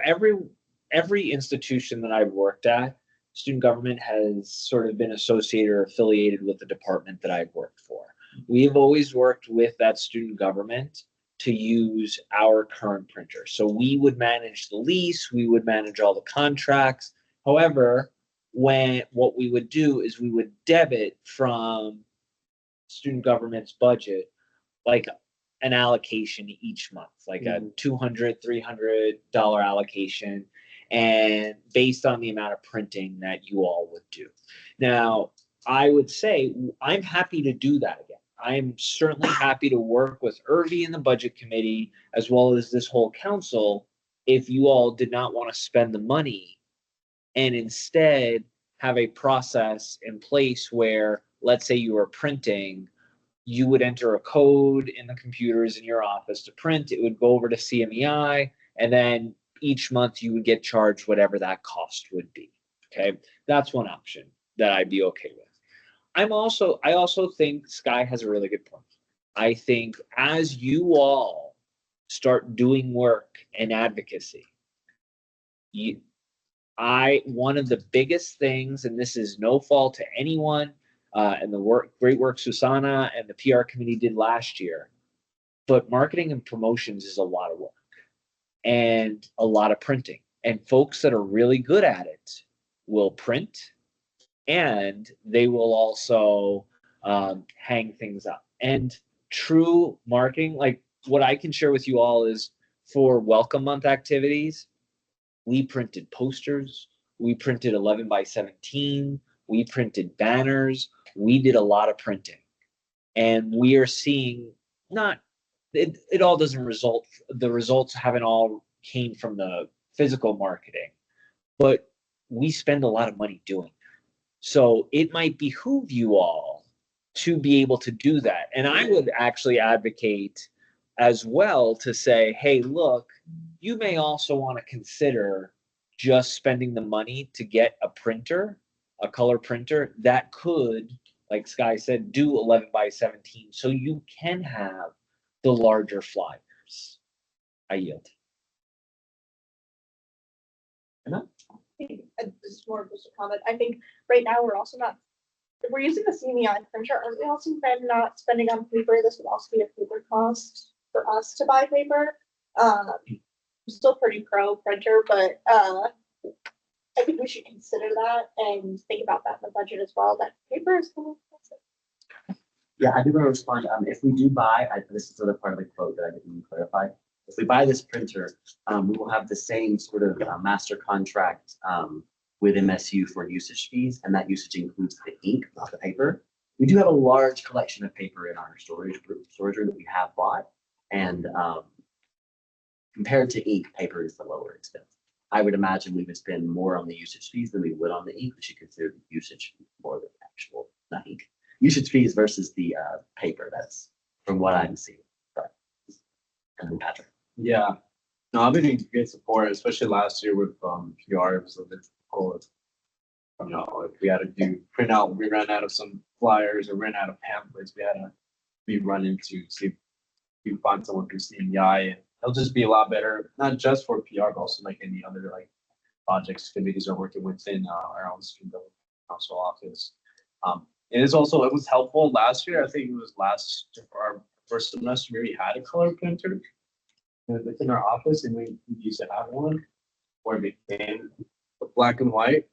G: every institution that I've worked at, student government has sort of been associated or affiliated with the department that I've worked for. We've always worked with that student government to use our current printer. So we would manage the lease, we would manage all the contracts. However, what we would do is we would debit from student government's budget like an allocation each month, like a $200, $300 allocation, and based on the amount of printing that you all would do. Now, I would say I'm happy to do that again. I'm certainly happy to work with Irvi in the budget committee, as well as this whole council, if you all did not want to spend the money and instead have a process in place where, let's say you were printing, you would enter a code in the computers in your office to print, it would go over to CMEI, and then each month you would get charged whatever that cost would be. Okay, that's one option that I'd be okay with. I also think Sky has a really good point. I think as you all start doing work in advocacy, one of the biggest things, and this is no fault to anyone, and the great work Susanna and the PR committee did last year, but marketing and promotions is a lot of work and a lot of printing. And folks that are really good at it will print, and they will also hang things up. And true marketing, like what I can share with you all is for Welcome Month activities, we printed posters, we printed 11 by 17, we printed banners, we did a lot of printing. And we are seeing it all doesn't result, the results haven't all came from the physical marketing, but we spend a lot of money doing it. So it might behoove you all to be able to do that. And I would actually advocate as well to say, hey, look, you may also want to consider just spending the money to get a printer, a color printer that could, like Sky said, do 11 by 17 so you can have the larger flyers. I yield.
I: This is more of just a comment. I think right now we're also not, if we're using the CMEI printer, aren't we also then not spending on paper? This would also be a paper cost for us to buy paper. I'm still pretty pro printer, but I think we should consider that and think about that in the budget as well. That paper is kind of expensive.
D: Yeah, I do want to respond. If we do buy, this is another part of the quote that I didn't clarify. If we buy this printer, we will have the same sort of master contract with MSU for usage fees, and that usage includes the ink, not the paper. We do have a large collection of paper in our storage room that we have bought, and compared to ink, paper is the lower expense. I would imagine we would spend more on the usage fees than we would on the ink. We should consider the usage fee more than the actual, not ink. Usage fees versus the paper. That's from what I'm seeing. But, and then Patrick.
A: Yeah. No, I've been in great support, especially last year with PR. It was a bit difficult. You know, if we had to do print out, we ran out of some flyers or ran out of pamphlets, we had to be running to see if we find someone through CMEI, and it'll just be a lot better, not just for PR, but also like any other like projects committees are working within our own student government council office. It is also, it was helpful last year. I think it was our first semester we had a color printer within our office, and we used to have one where it became black and white.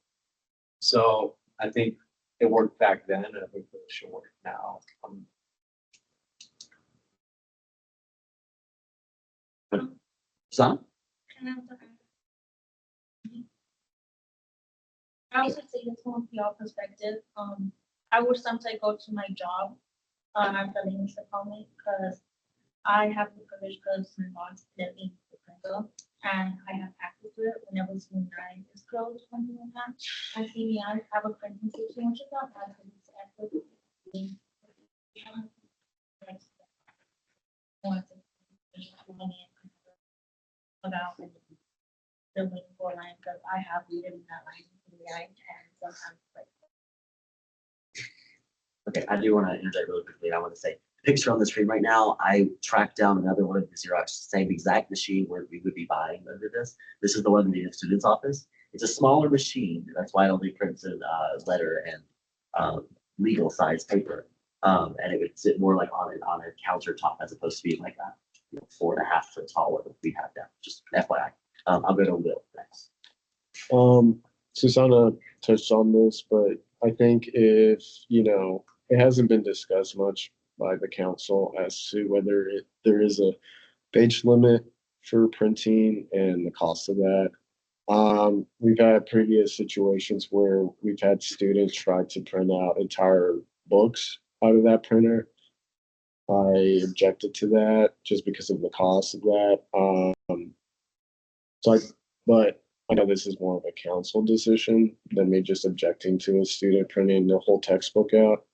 A: So I think it worked back then, and I think it should work now.
D: Son?
I: I also say this from a PR perspective. I would sometimes go to my job at the Linux department because I have the privilege because my boss let me the printer and I have access to it whenever CMEI is closed, something like that. I see I have a printing station, which is not bad because it's access. About the waiting for line because I have waited in that line in the line and sometimes like.
D: Okay, I do want to interject really quickly. I want to say, picture on the screen right now, I tracked down another one of the Xerox, same exact machine where we would be buying under this. This is the one in the student's office. It's a smaller machine. That's why it only prints in letter and legal size paper. And it would sit more like on a countertop as opposed to being like a 4.5 foot tall one that we have down. Just FYI. I'll go to Will next.
E: Susanna touched on this, but I think if, it hasn't been discussed much by the council as to whether there is a page limit for printing and the cost of that. We've had previous situations where we've had students try to print out entire books out of that printer. I objected to that just because of the cost of that. But I know this is more of a council decision than me just objecting to a student printing the whole textbook out.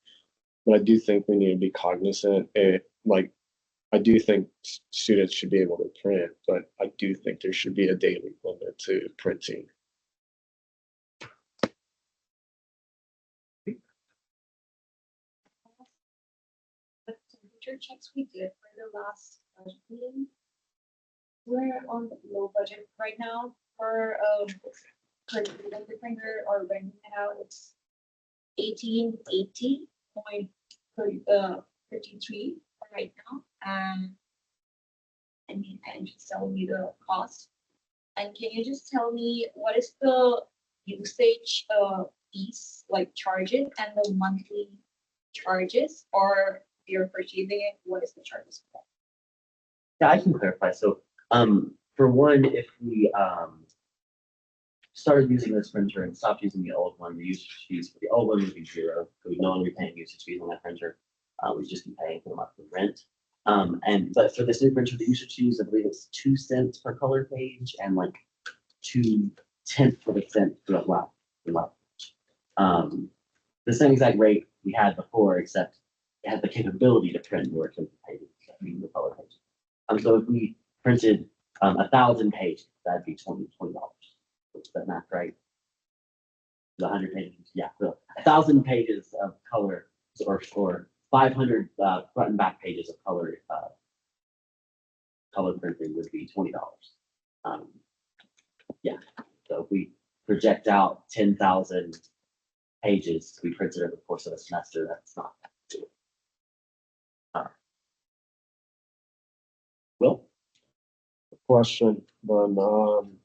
E: But I do think we need to be cognizant. I do think students should be able to print, but I do think there should be a daily limit to printing.
C: The temperature checks we did for the last budget meeting, we're on the low budget right now for the printer or renting it out. It's 1880.53 right now. I mean, I'm just telling you the cost. And can you just tell me what is the usage fees, like charges, and the monthly charges, or if you're purchasing it, what is the charges for
D: Yeah, I can clarify. So, for one, if we started using this printer and stopped using the old one, the usage fees for the old one would be zero. So we'd no longer be paying usage fees on that printer. We'd just be paying for the monthly rent. But for this new printer, the usage fees, I believe it's 2 cents per color page and like 2/10 of a cent per lot. The same exact rate we had before, except it had the capability to print more expensive pages, the color pages. So if we printed 1,000 pages, that'd be $20. Is that math right? The 100 pages, yeah. So 1,000 pages of color, or 500 front and back pages of color printing would be $20. Yeah. So if we project out 10,000 pages to be printed over the course of a semester, that's not that much. Will?
E: Question, from,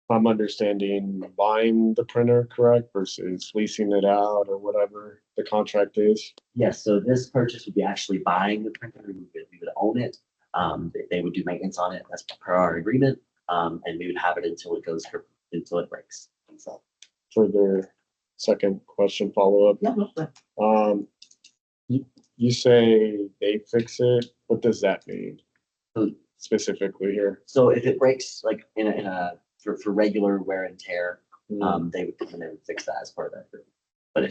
E: I'm understanding buying the printer, correct, versus leasing it out or whatever the contract is?
D: Yes, so this purchase would be actually buying the printer. We would own it. They would do maintenance on it as per our agreement. And we would have it until it breaks. So,
E: For their second question follow-up,
D: yeah, no,
E: you say they fix it, what does that mean
D: So-
E: specifically here?
D: so if it breaks like for regular wear and tear, they would come in and fix that as part of that agreement. But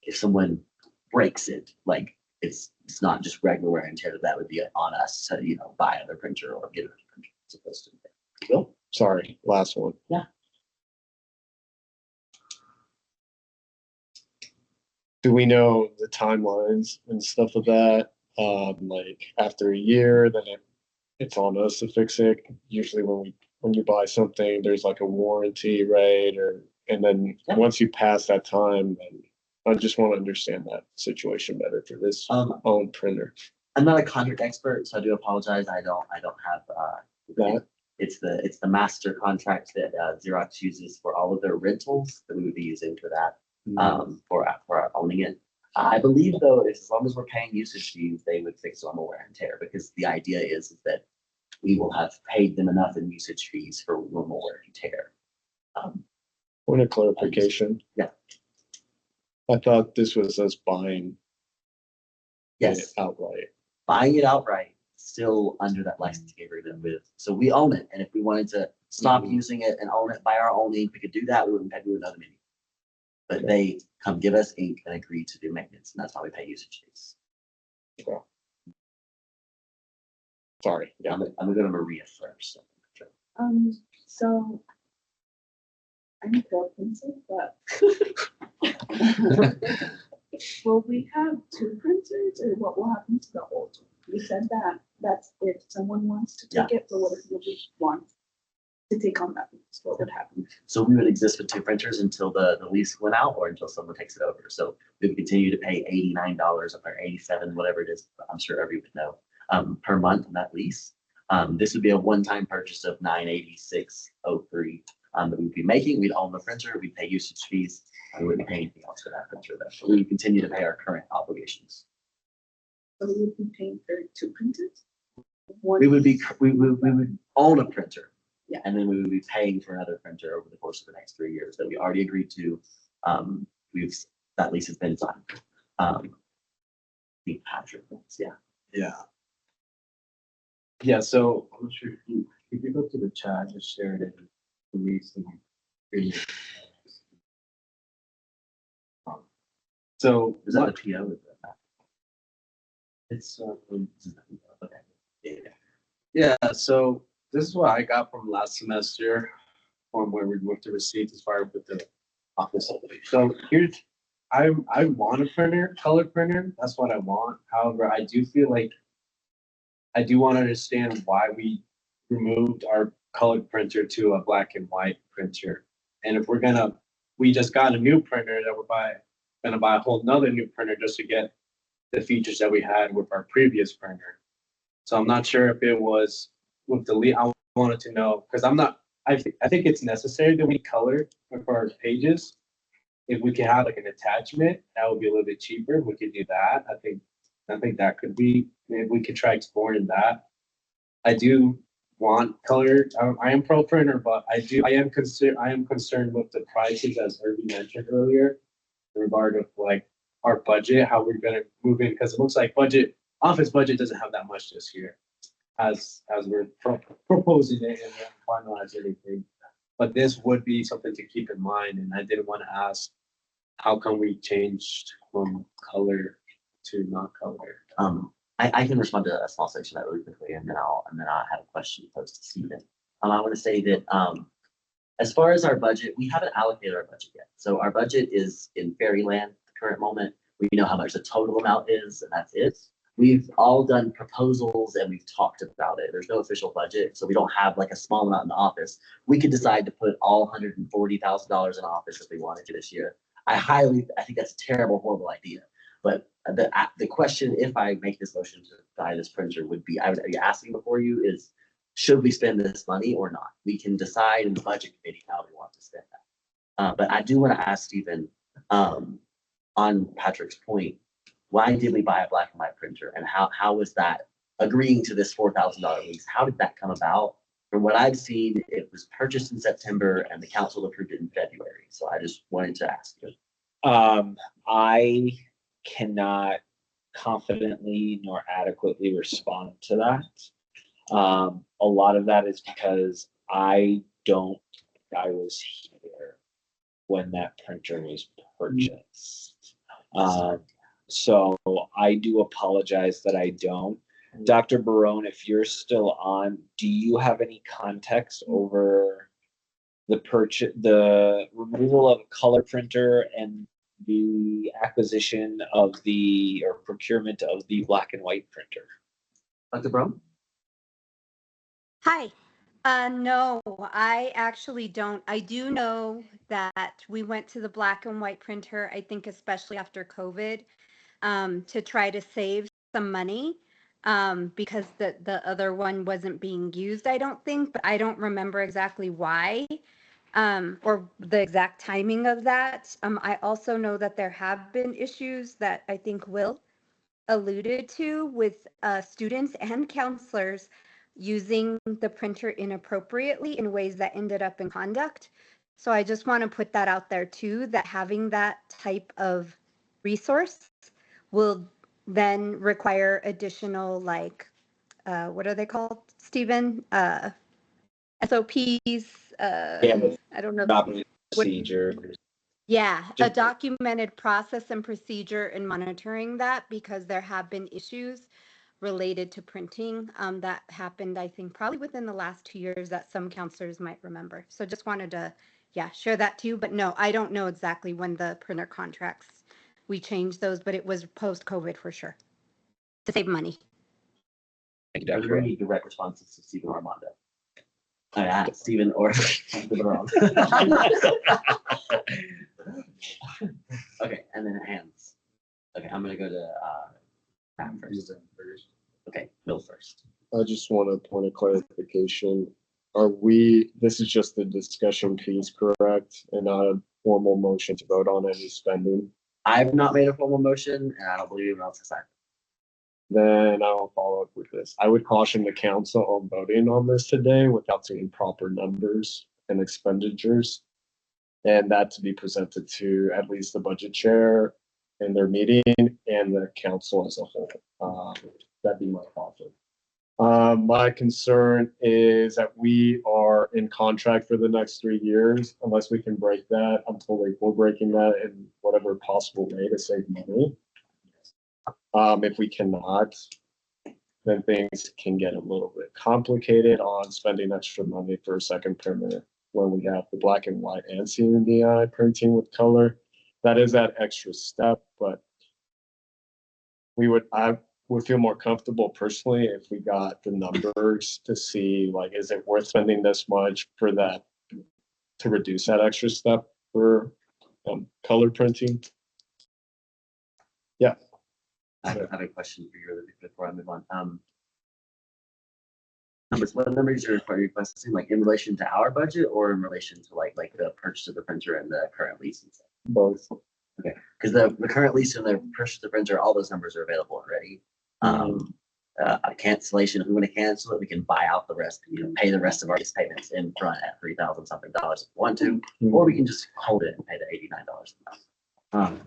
D: if someone breaks it, like it's not just regular wear and tear, that would be on us to, buy another printer or get another printer as opposed to. Will?
E: Sorry, last one.
D: Yeah.
E: Do we know the timelines and stuff of that? Like after a year, then it's on us to fix it. Usually when you buy something, there's like a warranty, right? And then
D: Yeah.
E: once you pass that time, then I just want to understand that situation better for this own printer.
D: I'm not a contract expert, so I do apologize. I don't have
E: That
D: it's the master contract that Xerox uses for all of their rentals that we would be using for that. For owning it. I believe though, as long as we're paying usage fees, they would fix normal wear and tear, because the idea is that we will have paid them enough in usage fees for normal wear and tear.
E: point of clarification.
D: Yeah.
E: I thought this was us buying
D: Yes,
E: it outright.
D: buying it outright, still under that licensing agreement so we own it. And if we wanted to stop using it and own it by our own ink, we could do that. We wouldn't pay to another meeting. But they come give us ink and agree to do maintenance, and that's why we pay usage fees.
E: Sorry. Yeah.
D: I'm gonna go to Maria first.
J: So I'm pro pencil, but will we have two printers, or what will happen to the old one? You said that's if someone wants to take it, but what if nobody wants to take on that? What would happen?
D: So we would exist with two printers until the lease went out or until someone takes it over. So we would continue to pay $89 or $87, whatever it is. I'm sure everyone would know, per month in that lease. This would be a one-time purchase of $986.03 that we'd be making. We'd own the printer, we'd pay usage fees, and we wouldn't pay anything else for that printer. So we would continue to pay our current obligations.
J: So we would be paying for two printers?
D: We would own a printer.
J: Yeah.
D: And then we would be paying for another printer over the course of the next 3 years that we already agreed to. That lease has been signed. Patrick, yeah.
A: Yeah. Yeah, so I'm not sure if you go to the chat, just share it in the lease and video. So
D: Is that the PO? Is that-
A: it's
D: Okay. Yeah.
A: yeah, so this is what I got from last semester, from where we moved to receipts as far as with the office. So here's, I want a printer, color printer. That's what I want. However, I do feel like I do want to understand why we removed our colored printer to a black and white printer. And if we just got a new printer that gonna buy a whole nother new printer just to get the features that we had with our previous printer. So I'm not sure if it was with the lead. I wanted to know, because I think it's necessary that we color for our pages. If we can have like an attachment, that would be a little bit cheaper. We could do that. I think that could be, maybe we could try exploring that. I do want color. I am pro printer, but I am concerned with the prices, as Irving mentioned earlier, in regard of like our budget, how we're gonna move in, because it looks like office budget doesn't have that much this year, as we're proposing it and finalize everything. But this would be something to keep in mind, and I did want to ask, how come we changed from color to not color?
D: I can respond to a small section of that really quickly, and then I'll have a question posed to Stephen. I want to say that as far as our budget, we haven't allocated our budget yet. So our budget is in fairyland at the current moment. We know how much the total amount is, and that's it. We've all done proposals and we've talked about it. There's no official budget, so we don't have like a small amount in the office. We could decide to put all $140,000 in office if we wanted to this year. I think that's a terrible, horrible idea. But the question, if I make this motion to buy this printer, would be, I would be asking before you is, should we spend this money or not? We can decide in the budget committee how we want to spend that. But I do want to ask Stephen, on Patrick's point, why did we buy a black and white printer, and how was that agreeing to this $4,000 lease? How did that come about? From what I've seen, it was purchased in September and the council approved it in February. So I just wanted to ask you.
G: I cannot confidently nor adequately respond to that. A lot of that is because I was here when that printer was purchased. So I do apologize that I don't. Dr. Barone, if you're still on, do you have any context over the removal of a color printer and the acquisition of or procurement of the black and white printer?
D: Dr. Brown?
H: Hi. No, I actually don't. I do know that we went to the black and white printer, I think especially after COVID, to try to save some money, because the other one wasn't being used, I don't think, but I don't remember exactly why, or the exact timing of that. I also know that there have been issues that I think Will alluded to with students and counselors using the printer inappropriately in ways that ended up in conduct. So I just want to put that out there too, that having that type of resource will then require additional, like, what are they called, Stephen? SOPs, I don't know.
G: Procedure.
H: Yeah, a documented process and procedure in monitoring that, because there have been issues related to printing that happened, I think, probably within the last 2 years that some counselors might remember. So just wanted to, share that too. But no, I don't know exactly when the printer contracts, we changed those, but it was post-COVID for sure, to save money.
G: Thank you,
D: Are
G: Dr.
D: there any direct responses to Stephen Armando? Stephen or Brown. Okay, and then hands. Okay, I'm gonna go to Matt first. Okay, Bill first.
E: I just want a point of clarification. This is just the discussion piece, correct? And not a formal motion to vote on any spending?
D: I've not made a formal motion, and I don't believe anyone else has either.
E: Then I'll follow up with this. I would caution the council on voting on this today without seeing proper numbers and expenditures. And that to be presented to at least the budget chair in their meeting and the council as a whole. That'd be my caution. My concern is that we are in contract for the next 3 years. Unless we can break that, I'm totally for breaking that in whatever possible way to save money. If we cannot, then things can get a little bit complicated on spending extra money for a second printer when we have the black and white and CMDI printing with color. That is that extra step, but I would feel more comfortable personally if we got the numbers to see, like, is it worth spending this much for that, to reduce that extra step for color printing? Yeah.
D: I have a question for you really quick before I move on. What numbers are you requesting, like in relation to our budget or in relation to like the purchase of the printer and the current lease and stuff?
E: Both.
D: Okay, because the current lease and the purchase of the printer, all those numbers are available already. A cancellation, if we want to cancel it, we can buy out the rest, pay the rest of our lease payments in front at $3,000 something if we want to, or we can just hold it and pay the $89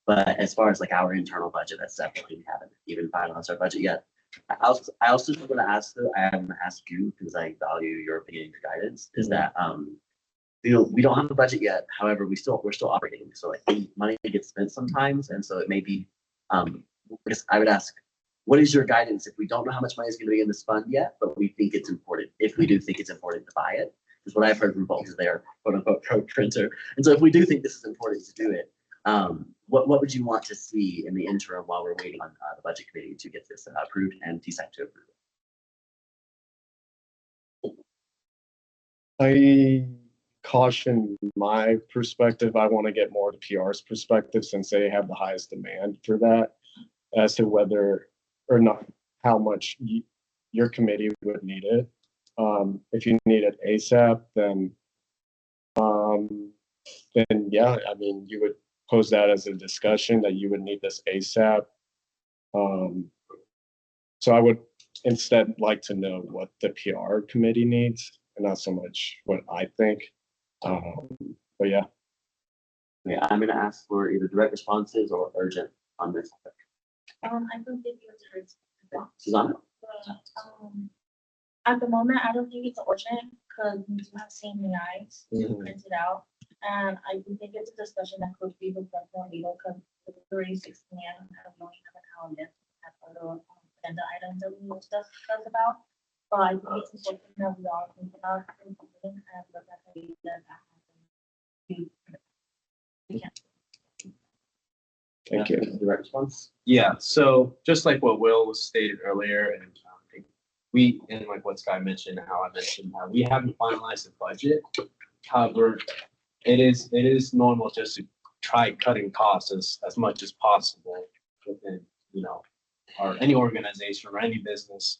D: But as far as like our internal budget, that's definitely, we haven't even finalized our budget yet. I also want to ask though, I am going to ask you because I value your opinion and your guidance, is that we don't have a budget yet. However, we're still operating. So like money gets spent sometimes. And so it may be, I guess I would ask, what is your guidance if we don't know how much money is going to be in this fund yet, but we think it's important, if we do think it's important to buy it? Is what I've heard from folks is they are quote unquote pro printer. And so if we do think this is important to do it, what would you want to see in the interim while we're waiting on the budget committee to get this approved and TSAC to approve it?
E: I caution my perspective. I want to get more to PR's perspective since they have the highest demand for that as to whether or not how much your committee would need it. If you need it ASAP, then yeah, I mean, you would pose that as a discussion that you would need this ASAP. So I would instead like to know what the PR committee needs and not so much what I think. But yeah.
D: Yeah, I'm going to ask for either direct responses or urgent on this topic.
I: I don't think it's
D: Susanna?
I: at the moment, I don't think it's urgent because we do have seen the eyes printed out. And I do think it's a discussion that could be with President Lito because it's already 6 p.m. and we only have a calendar. Have other agenda items that we will discuss about. But I think it's important that we all think about it and look at the data that happens.
E: Thank you.
D: Direct response?
A: Yeah, so just like what Will stated earlier, and and like what Sky mentioned, how I mentioned, how we haven't finalized the budget. However, it is normal just to try cutting costs as much as possible within, or any organization or any business.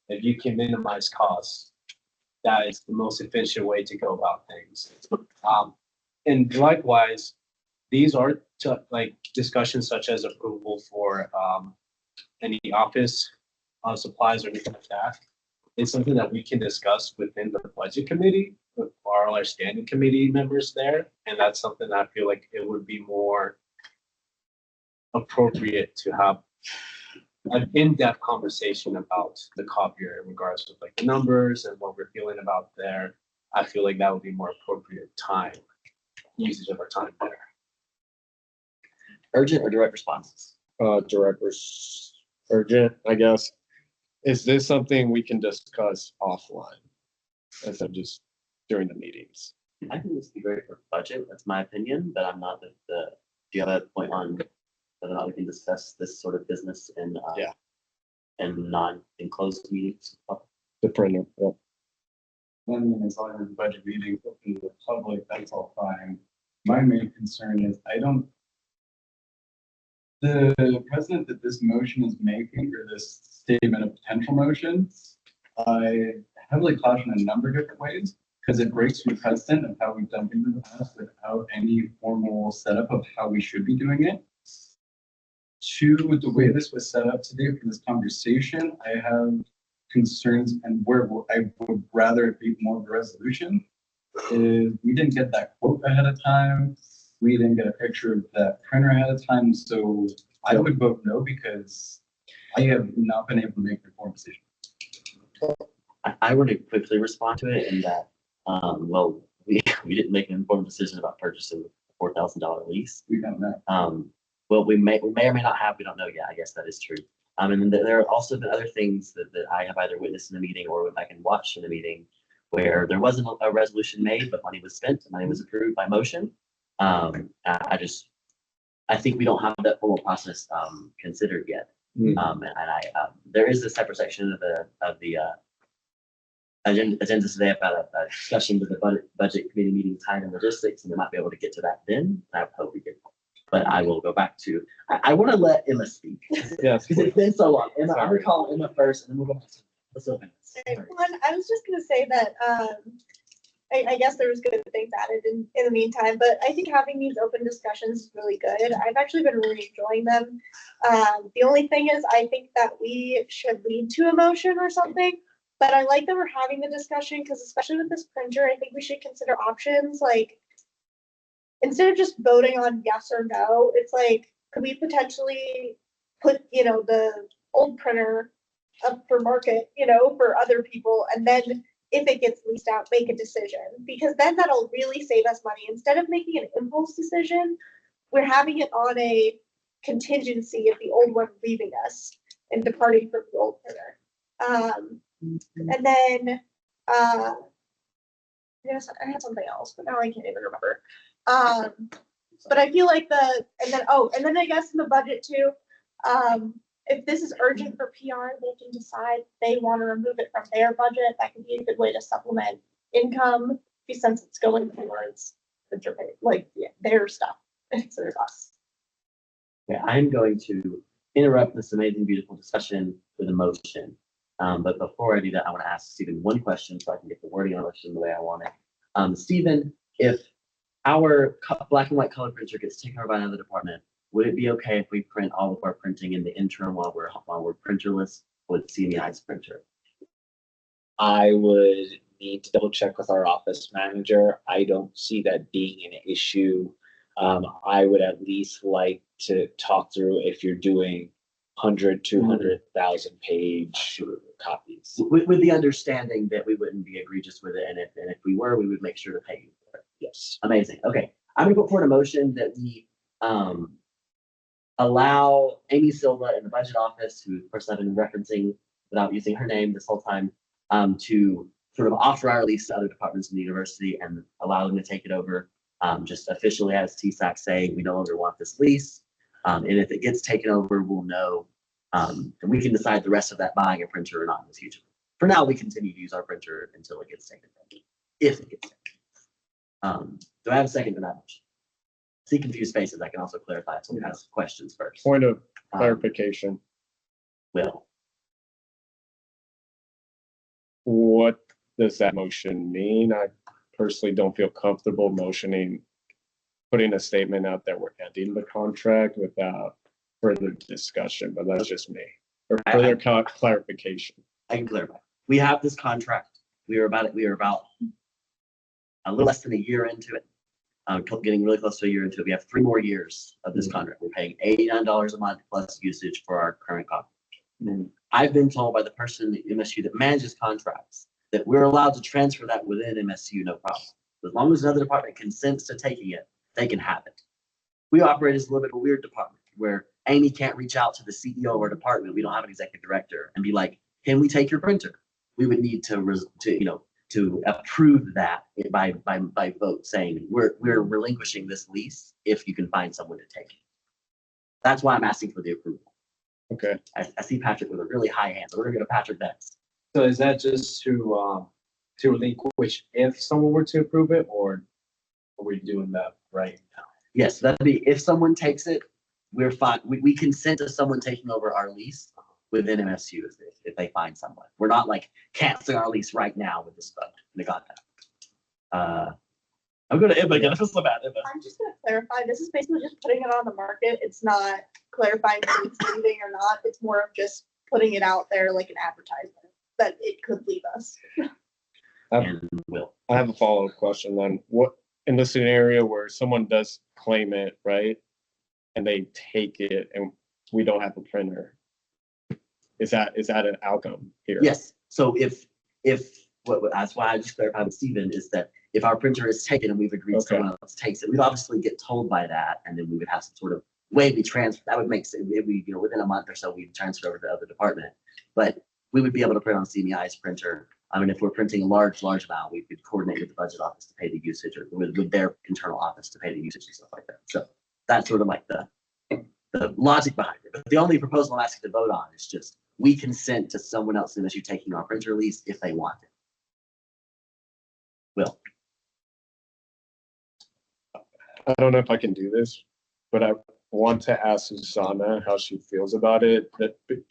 A: If you can minimize costs, that is the most efficient way to go about things. And likewise, these are like discussions such as approval for any office supplies or anything like that. It's something that we can discuss within the budget committee with all our standing committee members there. And that's something that I feel like it would be more appropriate to have an in-depth conversation about the copier in regards to like the numbers and what we're feeling about there. I feel like that would be more appropriate usage of our time there.
D: Urgent or direct responses?
E: Urgent, I guess. Is this something we can discuss offline instead of just during the meetings?
D: I think this would be great for budget. That's my opinion, but I'm not do you have a point on whether or not we can discuss this sort of business in non-enclosed meetings?
E: The printer, yeah.
F: I mean, as long as the budget meeting open to the public, that's all fine. My main concern is the precedent that this motion is making, or this statement of potential motions, I heavily caution in a number of different ways because it breaks the precedent of how we've done things in the past without any formal setup of how we should be doing it. Two, the way this was set up today for this conversation, I have concerns, and where I would rather it be more of a resolution is we didn't get that quote ahead of time. We didn't get a picture of that printer ahead of time. So I would vote no because I have not been able to make an informed decision.
D: I want to quickly respond to it in that, well, we didn't make an informed decision about purchasing a $4,000 lease.
F: We don't know.
D: Well, we may or may not have, we don't know yet. I guess that is true. And there have also been other things that I have either witnessed in the meeting or went back and watched in the meeting where there wasn't a resolution made, but money was spent and money was approved by motion. I think we don't have that formal process considered yet. There is a separate section of the agenda today about a discussion with the budget committee meeting time and logistics, and we might be able to get to that then. I hope we get. But I will go back to. I want to let Emma speak.
E: Yes,
D: because it's been so long. Emma, I'm gonna call Emma first, and then we'll go back to. Let's open.
K: I was just gonna say that I guess there was good things added in the meantime, but I think having these open discussions is really good. I've actually been really enjoying them. The only thing is I think that we should lead to a motion or something, but I like that we're having the discussion because especially with this printer, I think we should consider options. Like instead of just voting on yes or no, it's like, could we potentially put, the old printer up for market, for other people, and then if it gets leased out, make a decision, because then that'll really save us money. Instead of making an impulse decision, we're having it on a contingency of the old one leaving us. and departing from the old printer. And then, yes, I had something else, but now I can't even remember. But I feel like and then I guess in the budget too, if this is urgent for PR, they can decide they want to remove it from their budget. That could be a good way to supplement income, since it's going towards their stuff instead of us.
D: Yeah, I'm going to interrupt this amazing, beautiful discussion with a motion. But before I do that, I want to ask Stephen one question so I can get the wording on the motion the way I want it. Stephen, if our black and white color printer gets taken over by another department, would it be okay if we print all of our printing in the interim while we're printerless with CMEI's printer?
G: I would need to double check with our office manager. I don't see that being an issue. I would at least like to talk through if you're doing 100, 200,000 page copies.
D: With the understanding that we wouldn't be egregious with it, and if we were, we would make sure to pay you for it.
G: Yes.
D: Amazing. Okay, I'm gonna put forward a motion that we allow Amy Silva in the budget office, who of course I've been referencing without using her name this whole time, to sort of offer our lease to other departments in the university and allow them to take it over, just officially as TSAC saying we no longer want this lease. And if it gets taken over, we'll know, and we can decide the rest of that buying a printer or not in the future. For now, we continue to use our printer until it gets taken over, if it gets taken. Do I have a second to that motion? See confused faces, I can also clarify if someone has questions first.
E: Point of clarification.
D: Will.
E: What does that motion mean? I personally don't feel comfortable putting a statement out that we're ending the contract without further discussion, but that's just me. Or further clarification.
D: I can clarify. We have this contract. We are about a little less than a year into it. Getting really close to a year into it. We have 3 more years of this contract. We're paying $89 a month plus usage for our current contract. I've been told by the person at MSU that manages contracts that we're allowed to transfer that within MSU, no problem. As long as another department consents to taking it, they can have it. We operate as a little bit of a weird department where Amy can't reach out to the CEO of our department. We don't have an executive director and be like, "Can we take your printer?" We would need to approve that by vote, saying we're relinquishing this lease if you can find someone to take it. That's why I'm asking for the approval.
E: Okay.
D: I see Patrick with a really high hand, so we're gonna go to Patrick next.
A: So is that just to relinquish if someone were to approve it, or are we doing that right now?
D: Yes, that'd be if someone takes it, we're fine. We consent to someone taking over our lease within MSU if they find someone. We're not like canceling our lease right now with this vote. They got that. I'm going to Ibba again. I feel so bad, Ibba.
K: I'm just gonna clarify, this is basically just putting it on the market. It's not clarifying if it's leaving or not. It's more of just putting it out there like an advertisement that it could leave us.
D: And Will.
E: I have a follow-up question then. What, in the scenario where someone does claim it, right? And they take it and we don't have a printer, is that an outcome here?
D: Yes. So if that's why I just clarified with Stephen is that if our printer is taken and we've agreed someone else takes it, we'd obviously get told by that, and then we would have some sort of way we transfer. That would make sense. If we, within a month or so, we'd transfer over to the other department. But we would be able to print on CMEI's printer. I mean, if we're printing a large amount, we could coordinate with the budget office to pay the usage, or with their internal office to pay the usage and stuff like that. So that's sort of like the logic behind it. But the only proposal I'm asking to vote on is just we consent to someone else in MSU taking our printer lease if they want it. Will.
E: I don't know if I can do this, but I want to ask Susanna how she feels about it.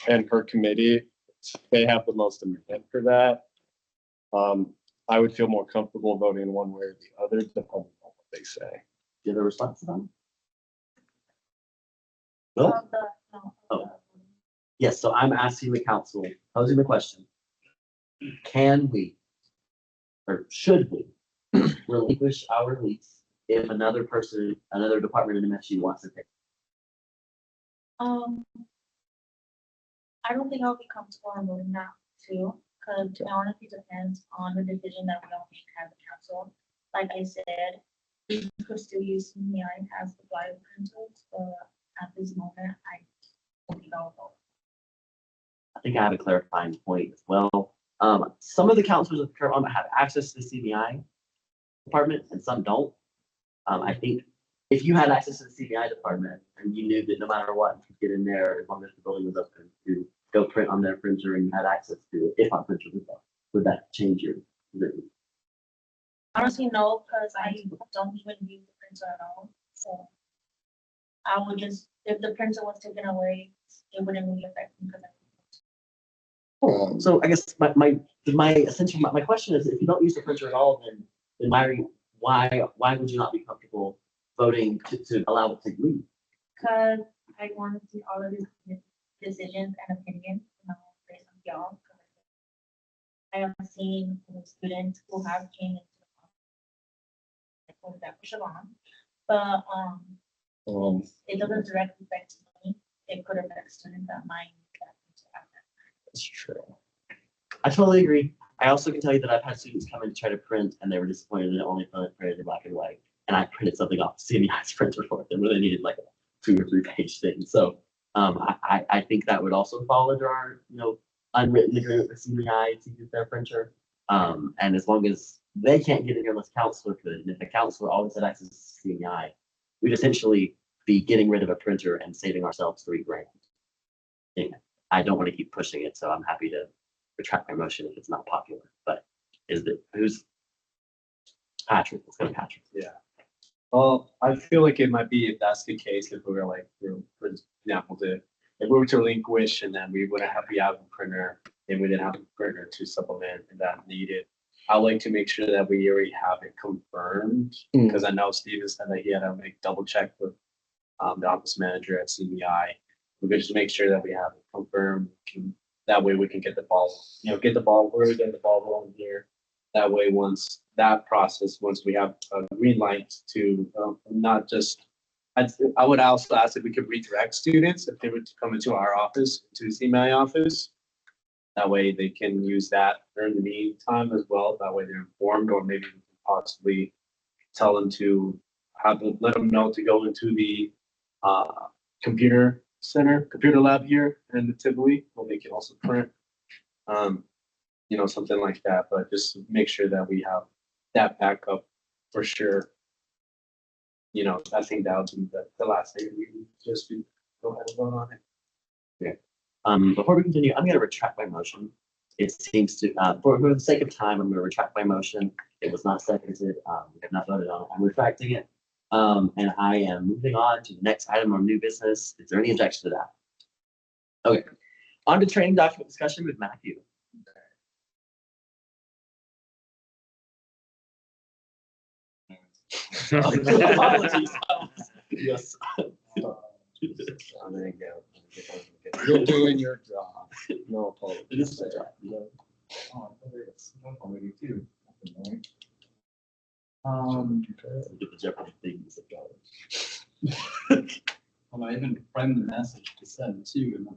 E: And her committee, they have the most demand for that. I would feel more comfortable voting one way or the other, depending on what they say.
D: Do you have a response to that? Will? Yes, so I'm asking the council, posing the question. Can we, or should we, relinquish our lease if another department in MSU wants to take?
I: I don't think I'll be comfortable in voting that too, because to be honest, it depends on the decision that we all make as a council. Like I said, we could still use CMEI as the flyer printers, but at this moment, I don't think I'll vote.
D: I think I have a clarifying point as well. Some of the counselors of the current have access to the CBI department and some don't. I think if you had access to the CBI department and you knew that no matter what, you could get in there as long as the building was open to go print on their printer and you had access to it, if our printer was up, would that change your?
I: Honestly, no, because I don't even use the printer at all, so. I would just, if the printer was taken away, it wouldn't really affect me because
D: So I guess my question is, if you don't use the printer at all, then why would you not be comfortable voting to allow it to leave?
I: Because I want to see all of these decisions and opinions, based on y'all. I have seen students who have came into that push along, but it doesn't directly affect me. It could affect students that might.
D: That's true. I totally agree. I also can tell you that I've had students come in to try to print and they were disappointed that it only printed in black and white. And I printed something off the CBI's printer for them where they needed like a 2 or 3 page thing. So I think that would also fall under our, unwritten agreement with CBI to use their printer. And as long as they can't get in here unless counselor could, and if a counselor always had access to CBI, we'd essentially be getting rid of a printer and saving ourselves $3 grand. Yeah. I don't want to keep pushing it, so I'm happy to retract my motion if it's not popular. But who's Patrick? Let's go Patrick.
A: Yeah. Well, I feel like it might be, if that's the case, if we were like, for example, if we were to relinquish and then we wouldn't have a printer and we didn't have a printer to supplement and that needed, I like to make sure that we already have it confirmed, because I know Steven said that he had to double check with the office manager at CBI. We could just make sure that we have it confirmed. That way we can get the ball rolling here. That way, once we have a green light to not just, I would also ask if we could redirect students if they were to come into our office, to the CMI office. That way they can use that during the meantime as well. That way they're informed, or maybe we can possibly tell them to let them know to go into the computer lab here in the Tivoli, where they can also print. Something like that, but just make sure that we have that backup for sure. I think that would be the last thing we just go ahead and vote on it.
D: Okay. Before we continue, I'm going to retract my motion. It seems to, for the sake of time, I'm going to retract my motion. It was not seconded. We have not voted on it. I'm retracting it. And I am moving on to the next item of new business. Is there any objection to that? Okay. On to training document discussion with Matthew. Apologies. Yes.
E: There you go. You're doing your job. No apologies.
D: It is my job.
F: Already too.
D: Get the Jeopardy things going.
F: Well, I even framed the message to send too.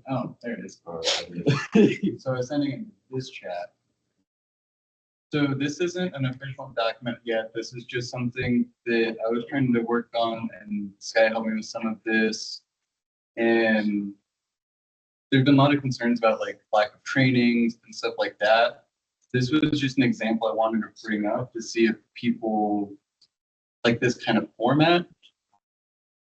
F: Oh, there it is. So I was sending it in this chat. So this isn't an official document yet. This is just something that I was trying to work on, and Sky helped me with some of this. And there's been a lot of concerns about like lack of trainings and stuff like that. This was just an example I wanted to bring up to see if people like this kind of format.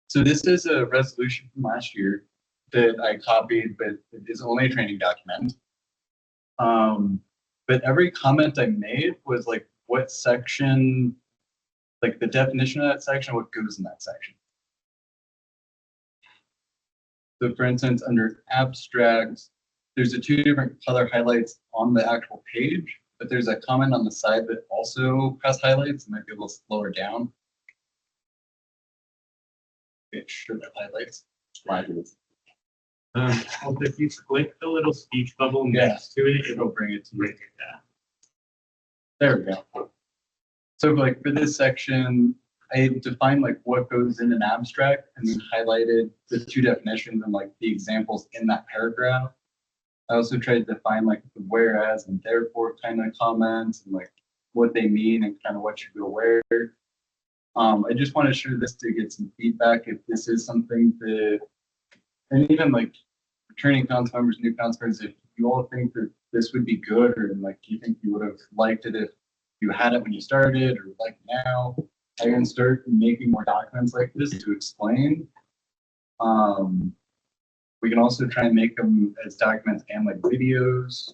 F: So this is a resolution from last year that I copied, but it is only a training document. But every comment I made was like what section, like the definition of that section, what goes in that section. So for instance, under abstracts, there's the 2 different color highlights on the actual page, but there's a comment on the side that also has highlights. It might be a little slower down. Make sure that highlights.
B: Also, if you click the little speech bubble next to it, it'll bring it to you. Yeah.
F: There we go. So like for this section, I defined like what goes in an abstract and then highlighted the 2 definitions and like the examples in that paragraph. I also tried to define like the whereas and therefore kind of comments and like what they mean and kind of what should go where. I just want to share this to get some feedback if this is something that, and even like returning council members, new council members, if you all think that this would be good, or like, do you think you would have liked it if you had it when you started, or like now, I can start making more documents like this to explain. We can also try and make them as documents and like videos.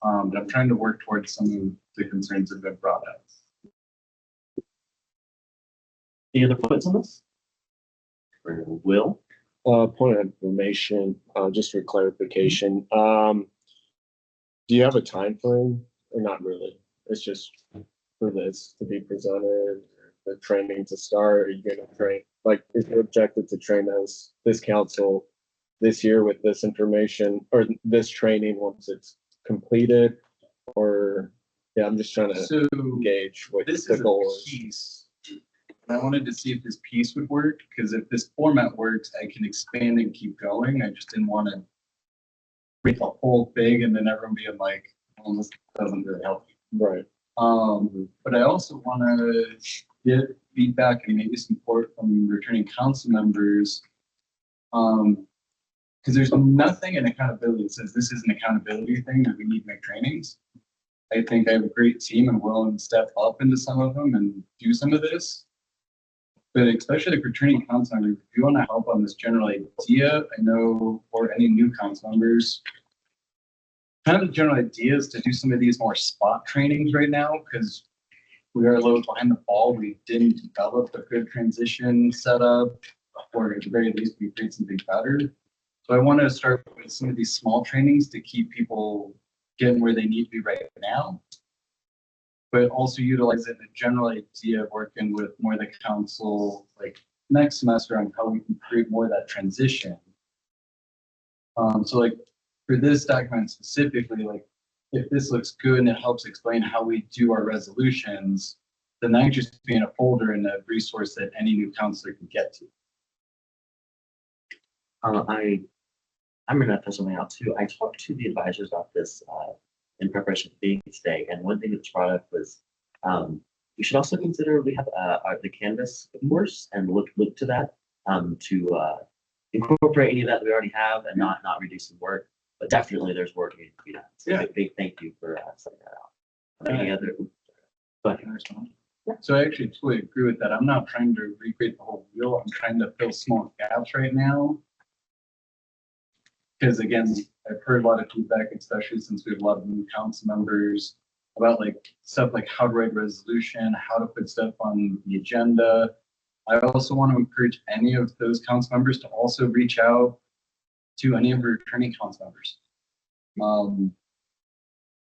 F: But I'm trying to work towards some of the concerns that have been brought up.
D: Any other points on this? Or Will?
E: Point of information, just for clarification, do you have a time frame or not really? It's just for this to be presented, the training to start, are you gonna train, like, is your objective to train this council this year with this information or this training once it's completed? Or, yeah, I'm just trying to
F: So
E: gauge what
F: this
E: the
F: is a
E: goal is.
F: piece. And I wanted to see if this piece would work, because if this format works, I can expand and keep going. I just didn't want to create the whole thing and then everyone being like, well, this doesn't really help.
E: Right.
F: But I also want to get feedback and maybe support from returning council members. Because there's nothing in accountability that says this is an accountability thing that we need to make trainings. I think I have a great team and willing to step up into some of them and do some of this. But especially like returning council members, if you want to help on this general idea, I know, or any new council members, kind of the general idea is to do some of these more spot trainings right now, because we are a little behind the ball. We didn't develop a good transition setup, or at the very least, we create something better. So I want to start with some of these small trainings to keep people getting where they need to be right now, but also utilizing the general idea of working with more of the council, like next semester, on how we can create more of that transition. So like for this document specifically, like if this looks good and it helps explain how we do our resolutions, then that could just be in a folder and a resource that any new counselor can get to.
D: I'm gonna throw something out too. I talked to the advisors about this in preparation for being today, and one thing that's brought up was we should also consider we have the Canvas course and look to that to incorporate any of that we already have and not reduce the work. But definitely, there's work needed to be done. So
F: Yeah.
D: big thank you for setting that out. Any other? Go ahead.
F: So I actually totally agree with that. I'm not trying to recreate the whole wheel. I'm trying to fill small gaps right now. Because again, I've heard a lot of feedback, especially since we have a lot of new council members, about like stuff like how to write resolution, how to put stuff on the agenda. I also want to encourage any of those council members to also reach out to any of our returning council members.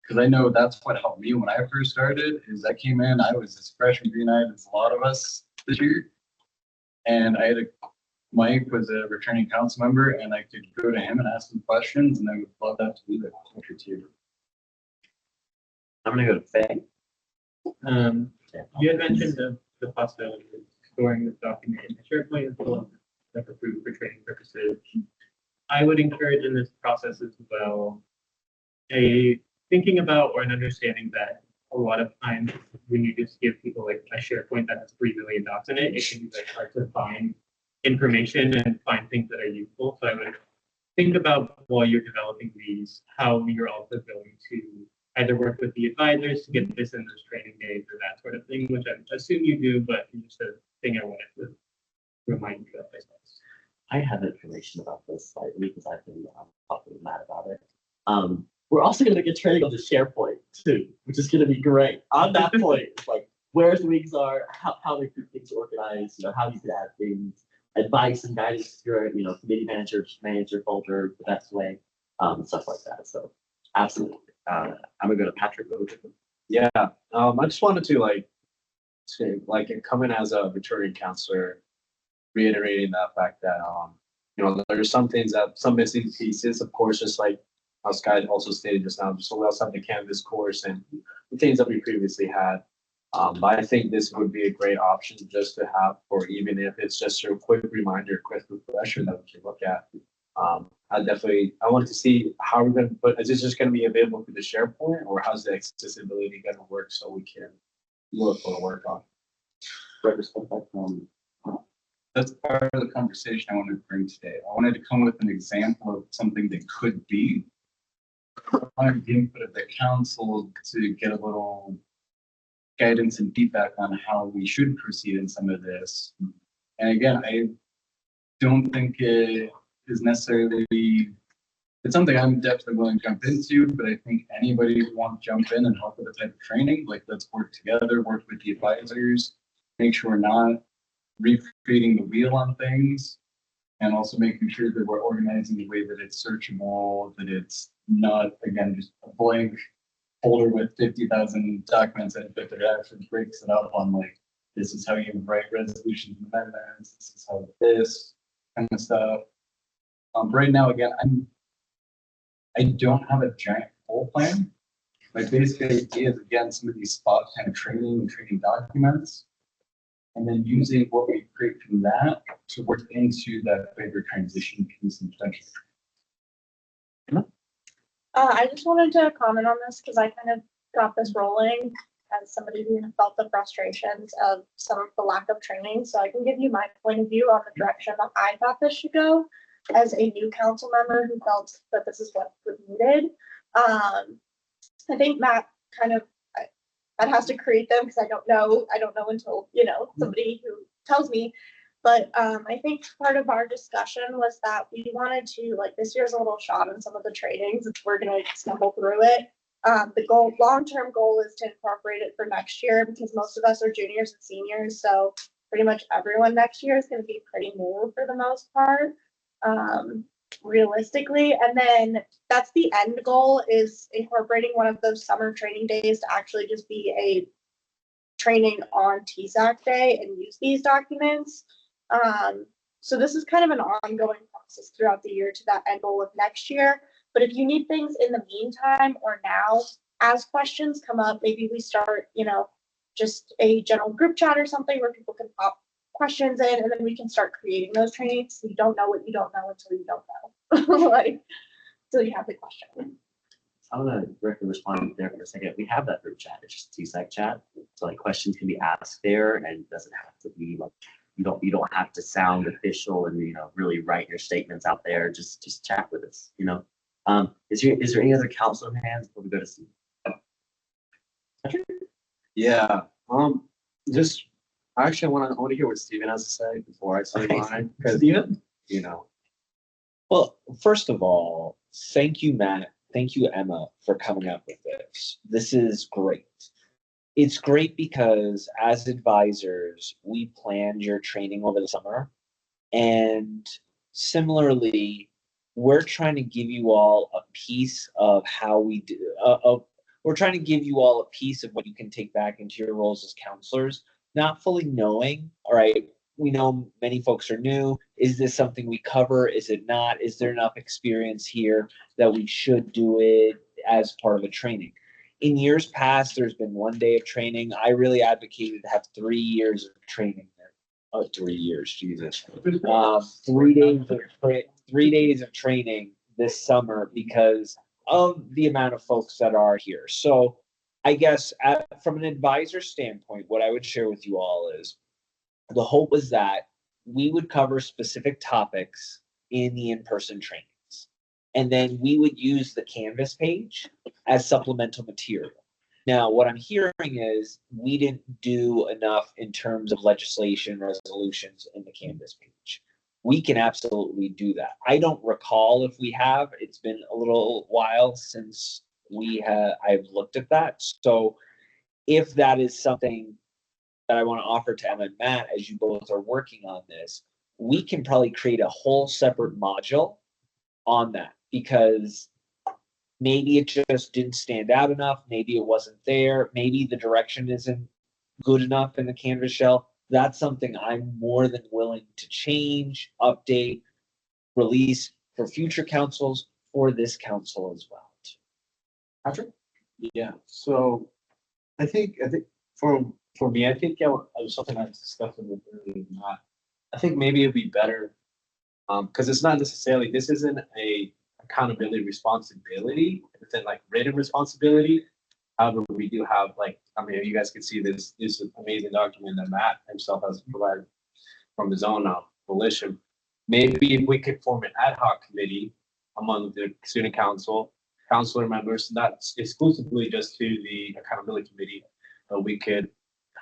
F: Because I know that's what helped me when I first started, is I came in, I was as fresh and green-eyed as a lot of us this year. And I had Mike was a returning council member, and I could go to him and ask him questions, and I would love that to be the culture too.
D: I'm gonna go to Faye.
B: You had mentioned the possibility of storing this document in SharePoint as well as like approved for training purposes. I would encourage in this process as well thinking about or an understanding that a lot of times when you just give people like a SharePoint that has 3 million docs in it, it can be very hard to find information and find things that are useful. So I would think about while you're developing these, how you're also going to either work with the advisors to get this in those training days or that sort of thing, which I assume you do, but just a thing I wanted to remind you of.
D: I have information about this slightly because I've been talking to Matt about it. We're also going to get training on the SharePoint too, which is going to be great. On that point, it's like where the weeks are, how they keep things organized, how you can add things, advice and guidance to your, committee manage your folder the best way, stuff like that. So absolutely. I'm gonna go to Patrick.
A: Yeah, I just wanted to say, coming as a returning counselor, reiterating that fact that there's some things some missing pieces, of course, just like how Sky also stated just now, so we also have the Canvas course and the things that we previously had. But I think this would be a great option just to have, or even if it's just a quick reminder, quick refresher that we can look at. I wanted to see how we're going to put, is this just going to be available through the SharePoint, or how's the accessibility going to work so we can look or work on?
F: that's part of the conversation I wanted to bring today. I wanted to come with an example of something that could be. I wanted the input of the council to get a little guidance and feedback on how we should proceed in some of this. And again, I don't think it is necessarily, it's something I'm definitely willing to jump into, but I think anybody who wants to jump in and help with the type of training, like let's work together, work with the advisors, make sure we're not recreating the wheel on things, and also making sure that we're organizing the way that it's searchable, that it's not, again, just a blank folder with 50,000 documents in it, but it actually breaks it up on like, this is how you write resolutions and amendments, this is how this kind of stuff. Right now, again, I don't have a giant full plan. My basic idea is, again, some of these spot kind of training and training documents, and then using what we create from that to work into that bigger transition piece and potential.
K: I just wanted to comment on this because I kind of got this rolling as somebody who felt the frustrations of some of the lack of training. So I can give you my point of view on the direction that I thought this should go as a new council member who felt that this is what was needed. I think Matt kind of, Matt has to create them because I don't know until, somebody who tells me. But I think part of our discussion was that we wanted to, like, this year's a little shot in some of the trainings. We're going to stumble through it. The long-term goal is to incorporate it for next year because most of us are juniors and seniors. So pretty much everyone next year is going to be pretty new for the most part, realistically. And then that's the end goal, is incorporating one of those summer training days to actually just be a training on TSAC day and use these documents. So this is kind of an ongoing process throughout the year to that end goal of next year. But if you need things in the meantime or now, as questions come up, maybe we start, just a general group chat or something where people can pop questions in, and then we can start creating those trainings. You don't know what you don't know until you don't know, like, till you have the question.
D: I'm gonna directly respond there for a second. We have that group chat. It's just TSAC chat. So like questions can be asked there, and it doesn't have to be like, you don't have to sound official and really write your statements out there. Just chat with us. Is there any other council hands before we go to Steve?
A: Yeah, just, actually, I want to hear what Steven has to say before I say mine.
G: Steven?
A: You
G: Well, first of all, thank you, Matt. Thank you, Emma, for coming up with this. This is great. It's great because as advisors, we planned your training over the summer. And similarly, we're trying to give you all a piece of how we do, we're trying to give you all a piece of what you can take back into your roles as counselors, not fully knowing, all right, we know many folks are new. Is this something we cover? Is it not? Is there enough experience here that we should do it as part of a training? In years past, there's been 1 day of training. I really advocated to have 3 years of training there. Oh, 3 years, Jesus. 3 days of 3 days of training this summer because of the amount of folks that are here. So I guess from an advisor standpoint, what I would share with you all is the hope was that we would cover specific topics in the in-person trainings. And then we would use the Canvas page as supplemental material. Now, what I'm hearing is we didn't do enough in terms of legislation resolutions in the Canvas page. We can absolutely do that. I don't recall if we have. It's been a little while since I've looked at that. So if that is something that I want to offer to Emma and Matt, as you both are working on this, we can probably create a whole separate module on that, because maybe it just didn't stand out enough. Maybe it wasn't there. Maybe the direction isn't good enough in the Canvas shell. That's something I'm more than willing to change, update, release for future councils, for this council as well. Patrick?
A: Yeah, so I think for me, I think it was something I was discussing with earlier. I think maybe it'd be better, because it's not necessarily, this isn't a accountability responsibility, it's like written responsibility. However, we do have, like, I mean, you guys can see this amazing document that Matt himself has provided. from his own volition. Maybe if we could form an ad hoc committee among the student council, counselor members, not exclusively just to the accountability committee, but we could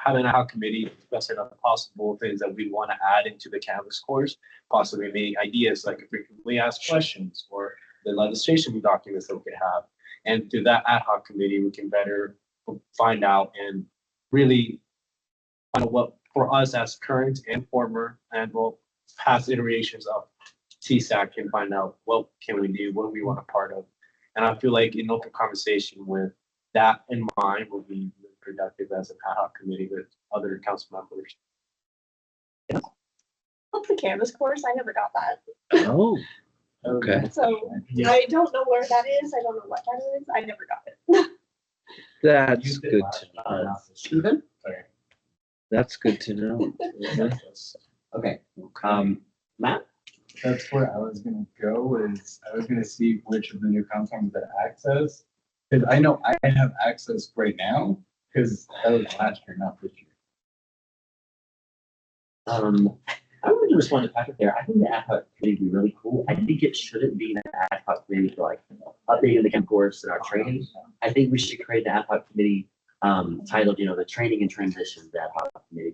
A: have an ad hoc committee discussing the possible things that we want to add into the Canvas course, possibly maybe ideas like frequently asked questions or the legislation documents that we could have. And through that ad hoc committee, we can better find out and really find out what for us as current and former and well past iterations of TSAC can find out what can we do, what we want a part of. And I feel like an open conversation with that in mind will be really productive as an ad hoc committee with other council members.
K: What's the Canvas course? I never got that.
G: Oh, okay.
K: So
A: Yeah.
K: I don't know where that is. I don't know what that is. I never got it.
G: That's good to know.
D: Stephen?
G: That's good to know.
D: Okay,
G: Um,
D: Matt?
F: That's where I was gonna go, is I was gonna see which of the new council members that access. Cause I know I have access right now, cause that was last year, not this year.
D: I wanted to respond to Patrick there. I think the ad hoc committee would be really cool. I think it shouldn't be an ad hoc committee for like updating the camp course and our training. I think we should create an ad hoc committee titled, the training and transitions ad hoc committee.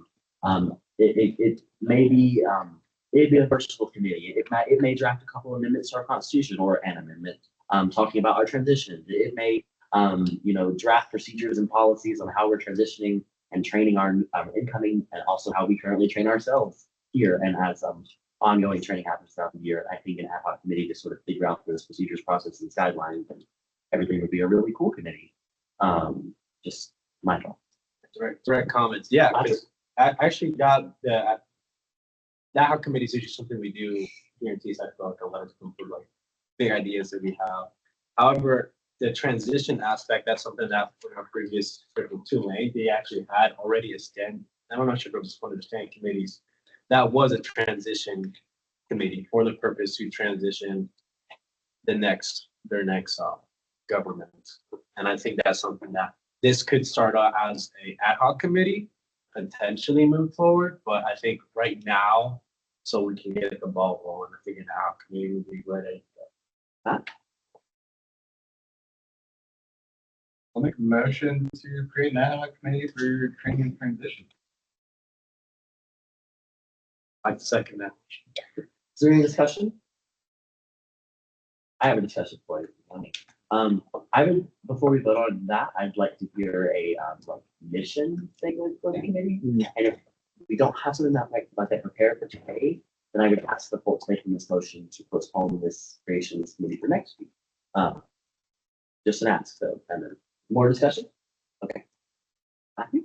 D: It may be it'd be a versatile committee. It may draft a couple amendments to our constitution or an amendment talking about our transition. It may draft procedures and policies on how we're transitioning and training our incoming, and also how we currently train ourselves here. And as ongoing training happens throughout the year, I think an ad hoc committee to sort of figure out those procedures, processes, guidelines, and everything would be a really cool committee. Just my thought.
A: Direct comments. Yeah, because I actually got the ad hoc committee is usually something we do here in TSAC for like a lot of like big ideas that we have. However, the transition aspect, that's something that in our previous Tulane, they actually had already a stand. I don't know if it was one of the stand committees. That was a transition committee for the purpose to transition their next government. And I think that's something that this could start out as a ad hoc committee, potentially move forward. But I think right now, so we can get the ball rolling, I think an ad hoc committee would be ready.
F: I'll make a motion to create an ad hoc committee for training and transition.
A: I second that.
D: Is there any discussion? I have a discussion for you. I would, before we vote on that, I'd like to hear a mission statement for the committee. And if we don't have something that prepared for today, then I would ask the folks making this motion to postpone this creation of this committee for next week. Just an ask, so, and then more discussion? Okay. Matthew?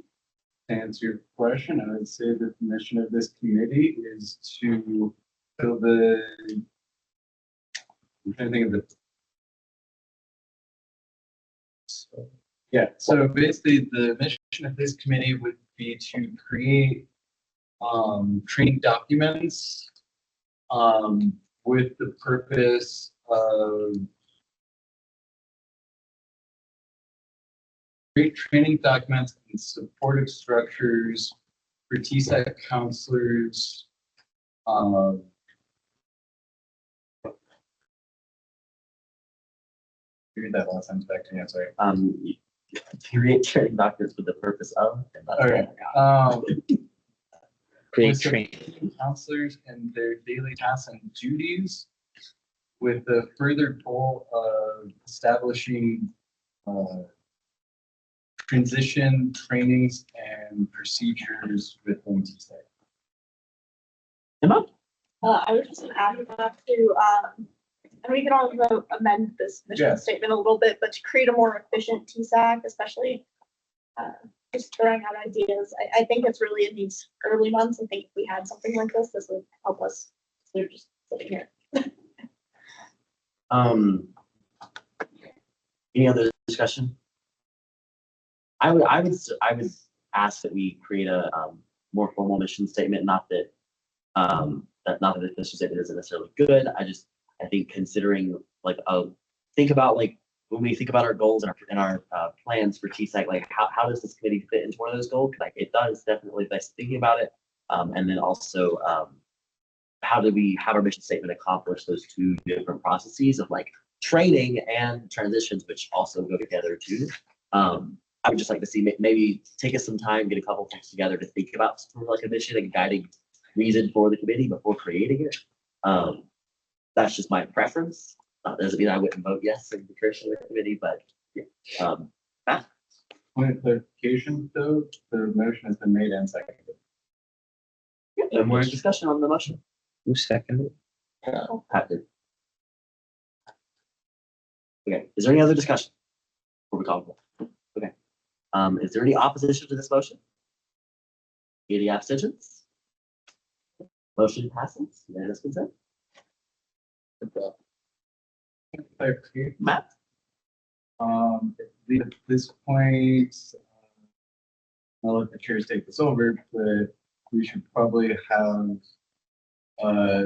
F: To answer your question, I would say that the mission of this committee is to fill the, I'm trying to think of it. So basically the mission of this committee would be to create training documents with the purpose of create training documents and supportive structures for TSAC counselors. Read that last sentence back to me, I'm sorry.
D: Create training documents for the purpose of.
F: Okay.
G: create
F: with
G: training.
F: Counselors and their daily tasks and duties with the further goal of establishing transition trainings and procedures within TSAC.
D: Emma?
K: I was just gonna add that to, and we can also amend this mission
F: Yeah.
K: statement a little bit, but to create a more efficient TSAC, especially just throwing out ideas. I think it's really in these early months. I think if we had something like this would help us. They're just sitting here.
D: Any other discussion? I would ask that we create a more formal mission statement. Not that not that the mission statement isn't necessarily good. I think considering think about when we think about our goals and our plans for TSAC, how does this committee fit into one of those goals? It does definitely. By thinking about it, And then also, how do we have our mission statement accomplish those two different processes of like training and transitions, which also go together too. I would just like to see maybe take us some time, get a couple things together to think about sort of like a mission and guiding reason for the committee before creating it. That's just my preference. Doesn't mean I wouldn't vote yes in the creation of the committee, but yeah.
F: Point of clarification, though, the motion has been made and seconded.
D: And more discussion on the motion.
G: Who seconded?
D: Pat did. Okay, is there any other discussion? Before we call it? Okay. Is there any opposition to this motion? Any abstentions? Motion passes, unanimous consent.
F: Clarification.
D: Matt?
F: At this point, I'll let the chairs take this over, but we should probably have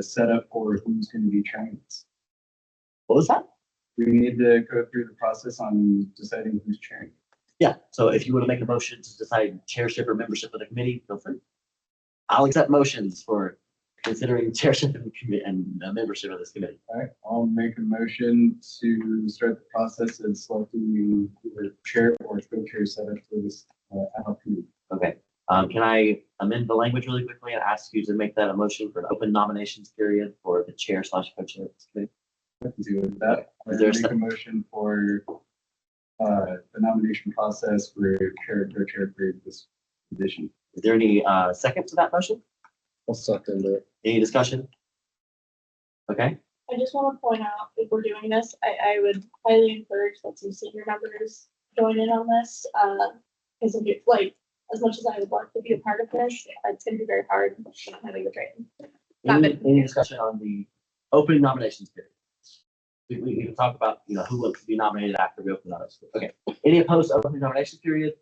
F: set up for who's going to be trained.
D: What was that?
F: We need to go through the process on deciding who's chairing.
D: Yeah, so if you want to make a motion to decide chairship or membership of the committee, feel free. I'll accept motions for considering chairship of the committee and membership of this committee.
F: All right, I'll make a motion to start the process of selecting either chair or co-chair set up for this ad hoc committee.
D: Okay, can I amend the language really quickly and ask you to make that a motion for an open nominations period for the chair / co-chair of this committee?
F: I can do with that.
D: Is there a
F: Make a motion for the nomination process for chair or co-chair for this position.
D: Is there any second to that motion?
E: I'll second it.
D: Any discussion? Okay,
I: I just want to point out, if we're doing this, I would highly encourage that some senior members join in on this. Because if you, like, as much as I would love to be a part of this, it's gonna be very hard not having the training.
D: any discussion on the opening nominations period? We can talk about, who wants to be nominated after we open nominations. Okay, any opposed to opening nominations period?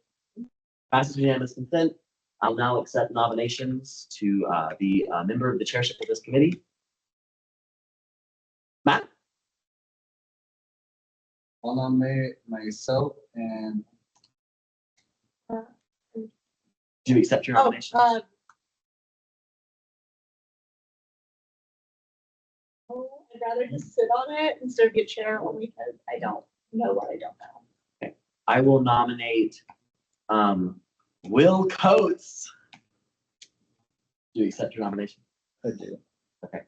D: Passes unanimous consent. I'll now accept nominations to be a member of the chairship of this committee. Matt?
F: I'll nominate myself and
D: Do you accept your
K: Oh,
D: nomination?
I: I'd rather just sit on it instead of get chair only because I don't know what I don't know.
D: I will nominate Will Coates. Do you accept your nomination?
E: I do.
D: Okay.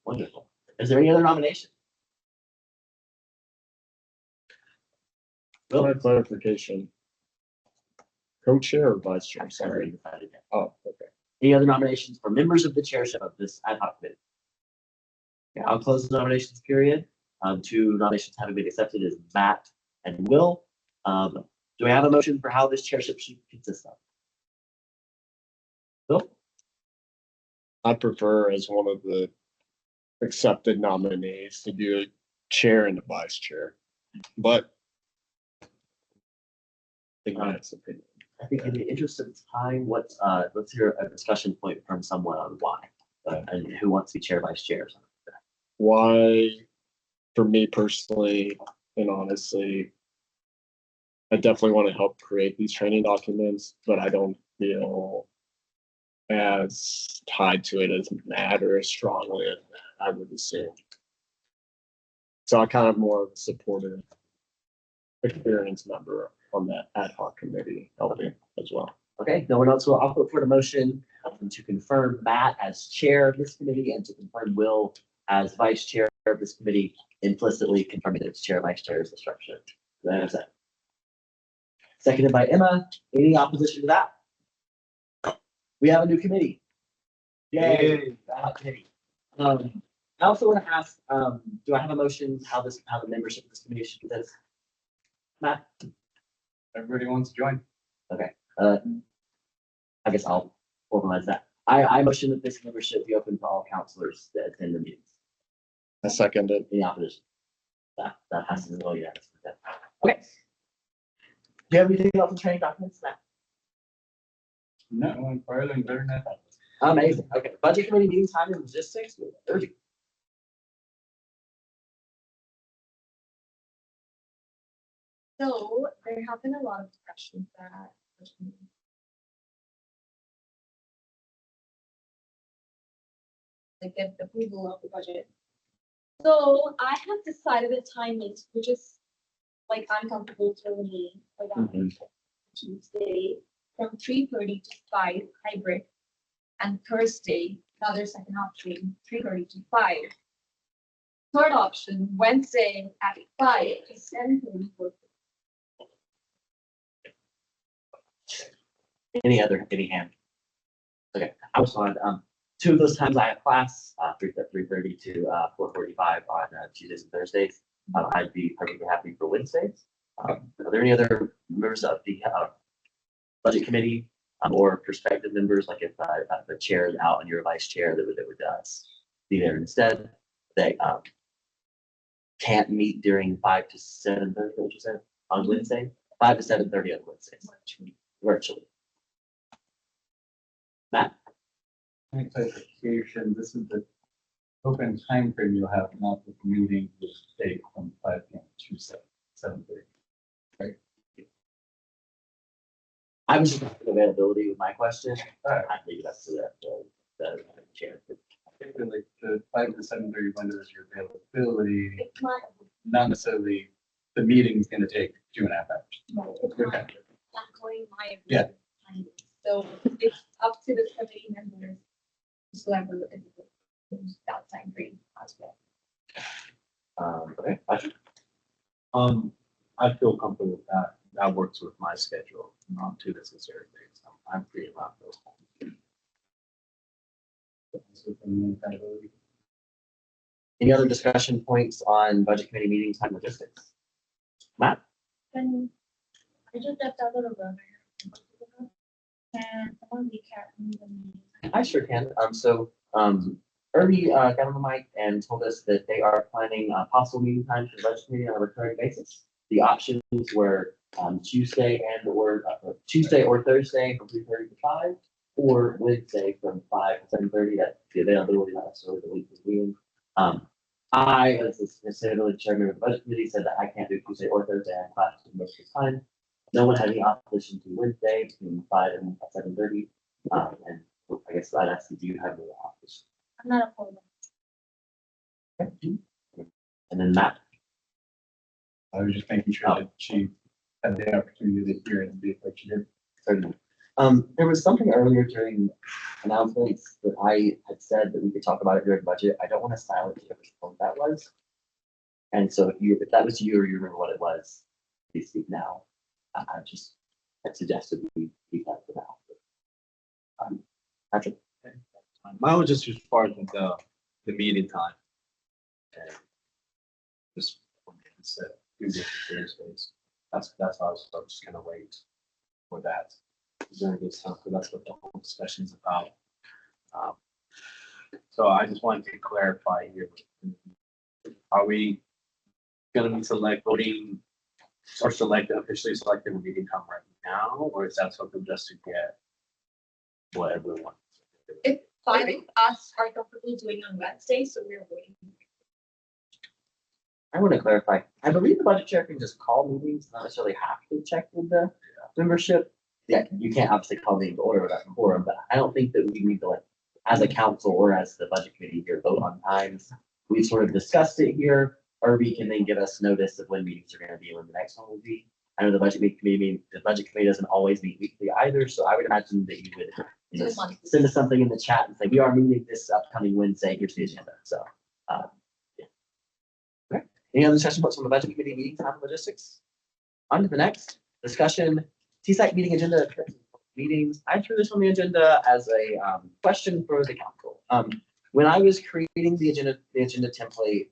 D: Wonderful. Is there any other nomination? Will?
E: For clarification. Co-chair or vice chair?
D: I'm sorry.
E: Sorry.
D: Decided yet.
E: Oh, okay.
D: Any other nominations for members of the chairship of this ad hoc committee? Okay, I'll close the nominations period. Two nominations having been accepted is Matt and Will. Do I have a motion for how this chairship should consist of? Bill?
E: I prefer as one of the accepted nominees to do a chair and a vice chair, but in my opinion.
D: I think in the interest of time, let's hear a discussion point from someone on why and who wants to be chair, vice chair. Or something like that.
E: Why, for me personally, and honestly, I definitely want to help create these training documents, but I don't feel as tied to it as Matt or as strongly as Matt, I would assume. So I kind of more of a supportive, experienced member on that ad hoc committee helping as well.
D: Okay, no one else will. I'll put for the motion to confirm Matt as chair of this committee and to confirm Will as vice chair of this committee, implicitly confirming that it's chair, vice chair is the structure. That's it. Seconded by Emma. Any opposition to that? We have a new committee. Yay! Committee. I also want to ask, do I have a motion how the membership of this committee should be this? Matt?
F: everybody wants to join.
D: Okay. I guess I'll formalize that. I motion that this membership be open to all counselors that attend the meetings.
E: I second it.
D: Any opposition? That passes as well, yeah. Okay. Do you have anything else on training documents? Matt?
F: No, I'm farther and better than that.
D: Amazing. Okay. Budget committee meeting time and logistics. Urgent.
C: So there have been a lot of questions that like get the approval of the budget. So I have decided the timings, which is like uncomfortable for me, for that
D: Mhm.
C: Tuesday from 3:30 to 5 hybrid. And Thursday, another second option, 3:30 to 5. Third option, Wednesday at 5 to 7:30.
D: Any hand? Okay, I was on, two of those times I have class, 3:30 to, 4:45 on Tuesdays and Thursdays. I'd be perfectly happy for Wednesdays. Are there any other members of the, budget committee, or prospective members, like if, the chair is out and you're a vice chair that would, be there instead? They, can't meet during 5 to 7:30, what you said, on Wednesday, 5 to 7:30 on Wednesdays, virtually. Matt?
F: Any clarification, this is the open time frame you'll have, not the meeting will take from 5 p.m. to 7:30.
D: I was just asking availability with my question.
F: Alright.
D: I leave it up to the chair.
F: Typically, the 5 to 7:30 window is your availability,
C: It's not,
F: not necessarily the meeting's gonna take 2.5 hours.
C: no, it's not, not going my.
F: Yeah.
C: Time. So it's up to the committee members. To have a look at that time frame as well.
D: Okay, Patrick?
A: I feel comfortable with that. That works with my schedule, too, necessary things. I'm free around those times.
F: So from the availability.
D: Any other discussion points on budget committee meetings and logistics? Matt?
I: And I just stepped out of the room. And someone recap me the meeting.
D: I sure can. Ernie got on the mic and told us that they are planning possible meeting times for the budget committee on a recurring basis. The options were Tuesday or Thursday from 3:30 to 5, or Wednesday from 5 to 7:30. That's the availability, not necessarily the week of meeting. I, as the sustainability chairman of the budget committee, said that I can't do Tuesday or Thursday. I have classes most of the time. No one had any opposition to Wednesday between 5 and 7:30. And I guess I'd ask you, do you have any opposition?
I: I'm not opposed.
D: Okay. And then Matt?
F: I was just making sure that she had the opportunity to hear it and be like she did.
D: Certainly. There was something earlier during announcements that I had said that we could talk about it during budget. I don't want to silence you what that was. And so if that was you or you remember what it was, please speak now. I suggested we keep that for now. Patrick?
A: Mine was just as far as the meeting time. And just said Tuesday to Thursdays. That's how I was just gonna wait for that. During this time, because that's what the whole discussion is about. So I just wanted to clarify here. Are we gonna be voting or officially selecting a meeting time right now, or is that something just to get what everyone wants?
C: If 5 of us are comfortable doing on Wednesday, so we're waiting.
D: I want to clarify. I believe the budget chair can just call meetings, not necessarily have to check with the membership. Yeah, you can't obviously call meetings to order without quorum, but I don't think that we need to, like, as a council or as the budget committee here, vote on times. We've sort of discussed it here. Irby can then give us notice of when meetings are going to be, when the next one will be. I know the budget committee doesn't always meet weekly either, so I would imagine that you would, you know, send us something in the chat and say, we are meeting this upcoming Wednesday, here's the agenda. So, yeah. Okay. Any other discussion points from the budget committee meetings on logistics? On to the next discussion, TSAC meeting agenda meetings. I threw this on the agenda as a question for the council. When I was creating the agenda template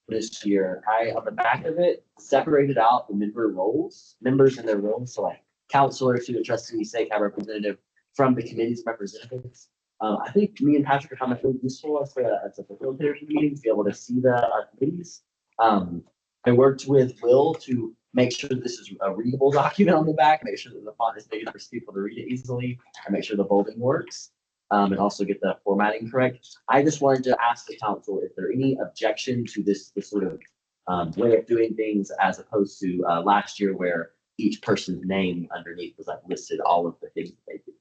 D: this year, I, on the back of it, separated out the members and their roles. So like counselor, student trustee, SACAB representative from the committee's representatives. I think me and Patrick are found it really useful as a facilitator for the meeting to be able to see our committees. I worked with Will to make sure that this is a readable document on the back, make sure that the font is big enough for people to read it easily, and make sure the bolding works. And also get the formatting correct. I just wanted to ask the council if there any objection to this sort of way of doing things as opposed to last year where each person's name underneath was like listed all of the things that they did.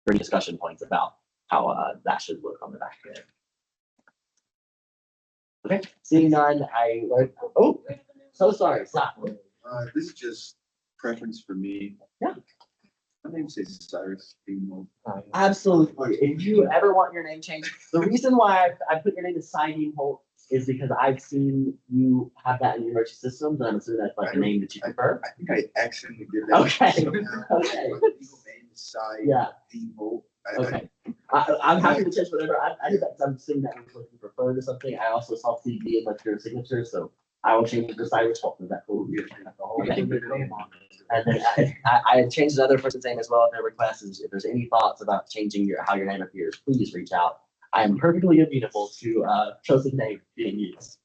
D: Any discussion points about how that should look on the back end. Okay, seeing none, oh, so sorry, stop.
F: This is just preference for me.
D: Yeah.
F: My name says Cyrus Dean.
D: Absolutely. If you ever want your name changed, the reason why I put your name as Signing Holt is because I've seen you have that in your emergency systems, and I'm assuming that's like a name that you prefer.
F: I think I accidentally did that.
D: Okay.
F: So now
D: Okay.
F: my legal name is Cy
D: Yeah.
F: Dean Holt.
D: Okay. I'm happy to change whatever. I did that because I'm assuming that was looking for phone or something. I also saw CD as like your signature, so I will change it to Cyrus Holt. Is that cool? Okay. And then I had changed another person's name as well. Their request is if there's any thoughts about changing how your name appears, please reach out. I am perfectly amenable to chosen name being used.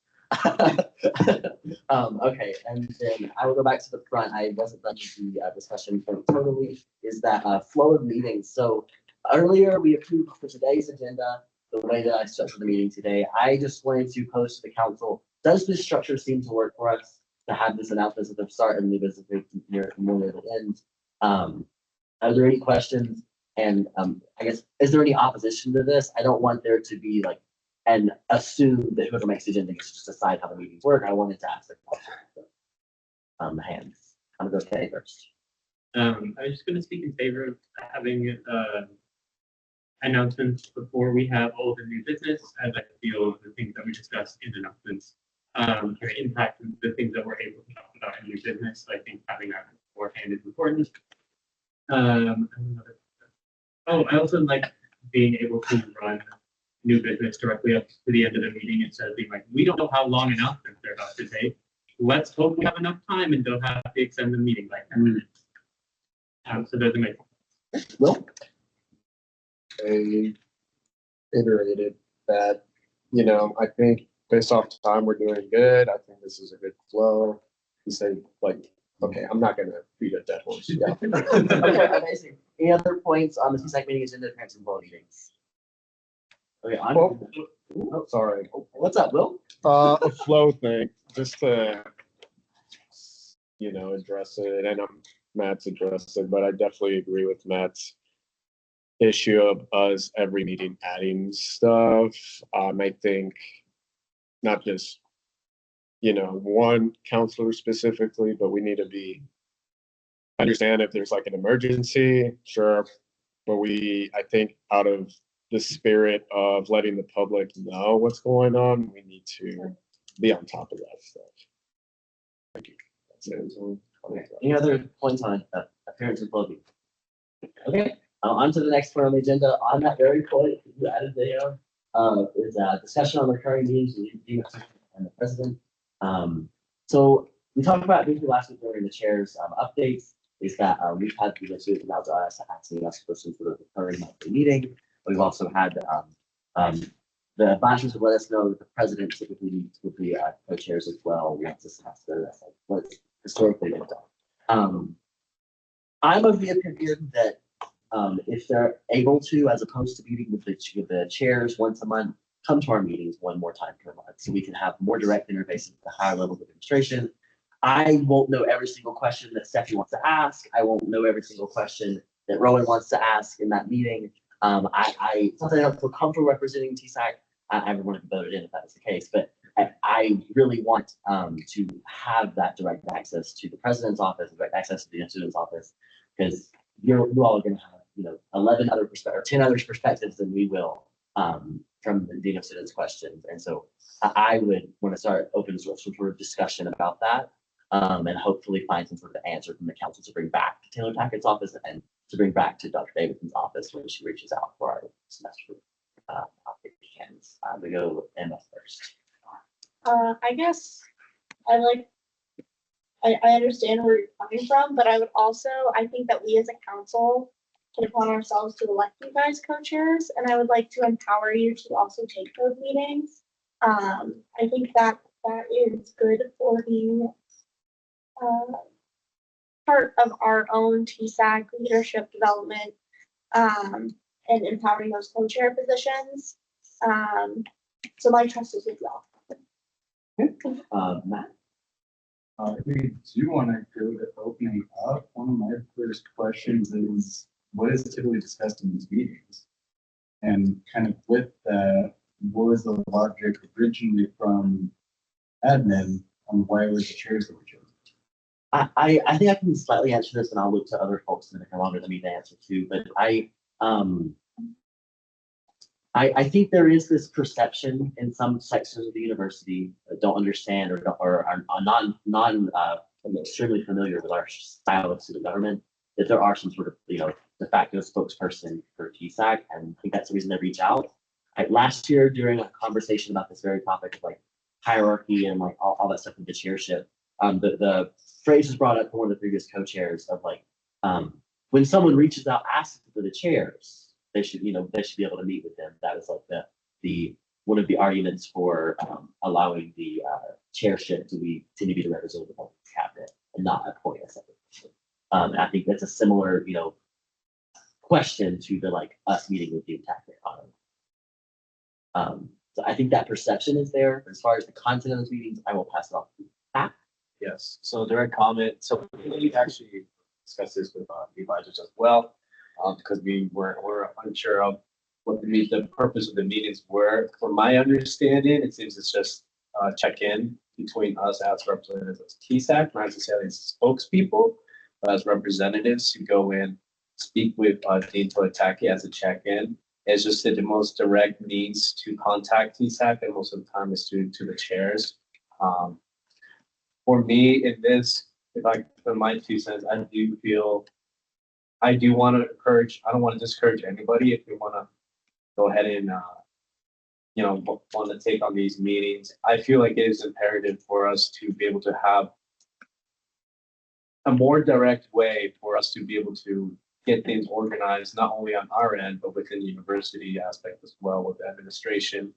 D: Okay, and then I will go back to the front. I wasn't done with the discussion point totally. Is that flow of meetings? So earlier we approved for today's agenda the way that I structured the meeting today. I just wanted to pose to the council. Does this structure seem to work for us? To have this announcement at the start and the business here more at the end. Are there any questions? And I guess, is there any opposition to this? I don't want there to be like, and assume that whoever makes the agenda gets to just decide how the meetings work. I wanted to ask the question. Hands. I'm gonna go Kenny first.
B: I'm just gonna speak in favor of having announcements before we have all the new business, as I feel the things that we discussed in announcements can impact the things that we're able to talk about in new business. I think having that beforehand is important. I also like being able to run new business directly up to the end of the meeting instead of being like, we don't know how long announcements they're about to take. Let's hope we have enough time and don't have to extend the meeting like that. So doesn't make sense.
D: Will?
E: They iterated that, I think based off time, we're doing good. I think this is a good flow. He said, like, okay, I'm not gonna beat a dead horse. Yeah.
D: Okay, amazing. Any other points on the CSAC meeting agenda, parents and board meetings? Okay,
E: Sorry.
D: What's up, Will?
E: A flow thing, just to, address it. And Matt's addressed it, but I definitely agree with Matt's issue of us every meeting adding stuff. I think not just, one counselor specifically, but we need to understand if there's like an emergency, sure. But I think out of the spirit of letting the public know what's going on, we need to be on top of that stuff. Thank you. That's it.
D: Okay. Any other points on appearance and clothing? Okay, on to the next part on the agenda. On that very point you added there is a discussion on recurring meetings and the president. So we talked about briefly last week during the chair's updates. Is that we've had people reach out to us asking us questions for the recurring monthly meeting. We've also had the advisors would let us know that the president typically meets with the co-chairs as well once this has to what's historically been done. I'm of the opinion that if they're able to, as opposed to meeting with the chairs once a month, come to our meetings one more time per month, so we can have more direct interface with the higher levels of administration. I won't know every single question that Stephanie wants to ask. I won't know every single question that Rowan wants to ask in that meeting. Something I don't feel comfortable representing TSAC. Everyone would have voted in if that was the case, but I really want to have that direct access to the president's office, direct access to the student's office, because you all are going to have 11 other perspectives, or 10 other perspectives than we will from the dean of students' questions, and so I would want to start open some sort of discussion about that, and hopefully find some sort of answer from the council to bring back to Taylor Tackett's office and to bring back to Dr. Davidson's office when she reaches out for our semester. We go Emma first.
K: I guess I understand where you're coming from, but I think that we as a council take upon ourselves to elect you guys co-chairs, and I would like to empower you to also take those meetings. I think that is good for the part of our own TSAC leadership development, and empowering those co-chair positions. So my trust is with y'all.
D: Matt?
F: We do want to go to opening up. One of my first questions is, what is typically discussed in these meetings? And kind of with that, what was the logic originally from admin on why were the chairs that were chosen?
D: I think I can slightly answer this, and I'll look to other folks that are longer than me to answer too. But I think there is this perception in some sections of the university that don't understand or are not extremely familiar with our style of student government, that there are some sort of, de facto spokesperson for TSAC, and I think that's the reason they reach out. Last year, during a conversation about this very topic of like hierarchy and like all that stuff with the chairship, the phrase was brought up from one of the previous co-chairs of like, when someone reaches out asking for the chairs, they should be able to meet with them. That was like the one of the arguments for allowing the chairship to be the representative of the cabinet and not appoint a separate person. And I think that's a similar, question to the like us meeting with the entire economy. So I think that perception is there. As far as the content of those meetings, I will pass it off to Pat.
A: Yes, so direct comment. So we actually discussed this with the advisors as well, because we're unsure of what the purpose of the meetings were. From my understanding, it seems it's just check-in between us as representatives of TSAC, not necessarily as spokespeople, but as representatives to go in, speak with Dean Toitaki as a check-in. It's just the most direct means to contact TSAC, and most of the time is to the chairs. For me, in this, if I put my 2 cents, I do want to encourage. I don't want to discourage anybody if you want to go ahead and want to take on these meetings. I feel like it is imperative for us to be able to have a more direct way for us to be able to get things organized, not only on our end, but within the university aspect as well with the administration.